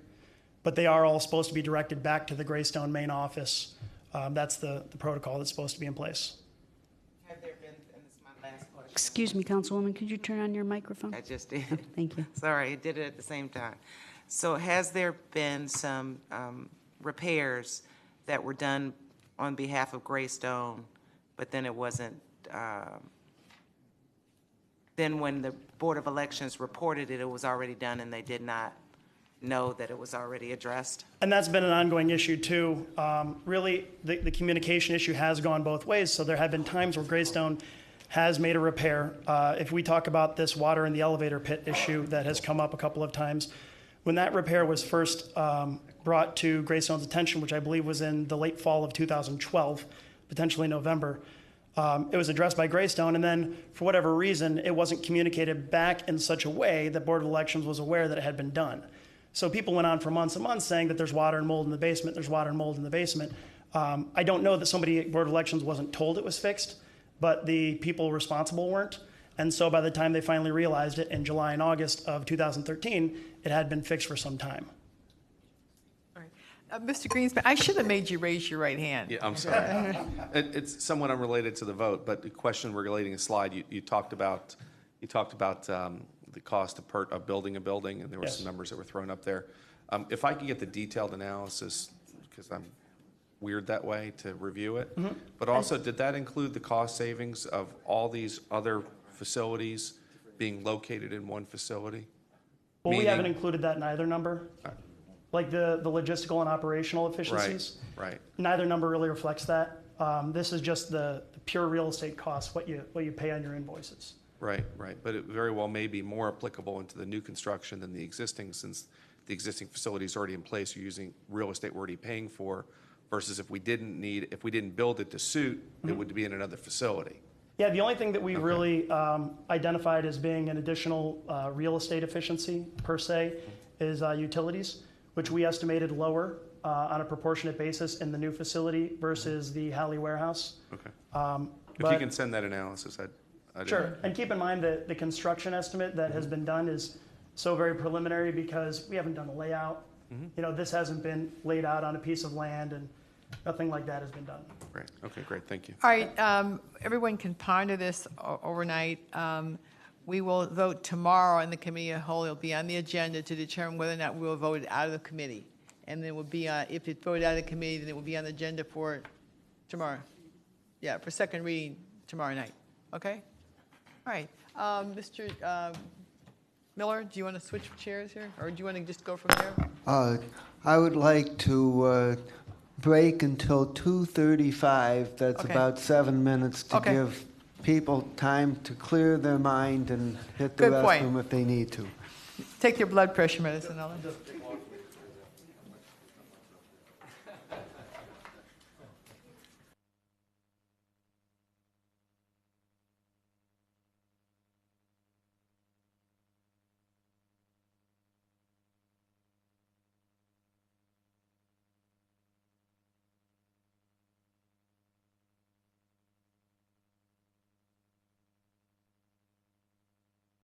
But they are all supposed to be directed back to the Greystone main office. That's the protocol that's supposed to be in place. Have there been, and this is my last question. Excuse me, Councilwoman, could you turn on your microphone? I just did. Thank you. Sorry, I did it at the same time. So has there been some repairs that were done on behalf of Greystone, but then it wasn't, then when the Board of Elections reported it, it was already done and they did not know that it was already addressed? And that's been an ongoing issue too. Really, the communication issue has gone both ways. So there have been times where Greystone has made a repair. If we talk about this water in the elevator pit issue that has come up a couple of times, when that repair was first brought to Greystone's attention, which I believe was in the late fall of 2012, potentially November, it was addressed by Greystone, and then for whatever reason, it wasn't communicated back in such a way that Board of Elections was aware that it had been done. So people went on for months and months saying that there's water and mold in the basement, there's water and mold in the basement. I don't know that somebody at Board of Elections wasn't told it was fixed, but the people responsible weren't. And so by the time they finally realized it in July and August of 2013, it had been fixed for some time. All right. Mr. Greenspan, I should have made you raise your right hand. Yeah, I'm sorry. It's somewhat unrelated to the vote, but the question relating a slide, you talked about the cost of building a building, and there were Yes. some numbers that were thrown up there. If I could get the detailed analysis, because I'm weird that way to review it, but also, did that include the cost savings of all these other facilities being located in one facility? Well, we Meaning- haven't included that in either number. Like the logistical and operational efficiencies. Right. Neither number really reflects that. This is just the pure real estate costs, what you pay on your invoices. Right, but it very well may be more applicable into the new construction than the existing, since the existing facility is already in place, you're using real estate we're already paying for, versus if we didn't build it to suit, it would be in another facility. Yeah, the only thing that we really identified as being an additional real estate efficiency per se is utilities, which we estimated lower on a proportionate basis in the new facility versus the Halley warehouse. Okay. If but- you can send that analysis, I'd. Sure, and keep in mind that the construction estimate that has been done is so very preliminary because we haven't done a layout. You know, this hasn't been laid out on a piece of land, and nothing like that has been done. Great, okay, great, thank you. All right, everyone can ponder this overnight. We will vote tomorrow in the committee of whole. It'll be on the agenda to determine whether or not we will vote it out of the committee. And then it will be, if it's voted out of the committee, then it will be on the agenda for tomorrow. Yeah, for second reading tomorrow night, okay? All right, Mr. Miller, do you want to switch chairs here, or do you want to just go from there? I would like to break until 2:35. That's Okay. about 7 minutes to Okay. give people time to clear their mind and hit the Good point. restroom if they need to. Take your blood pressure medicine, Ellen.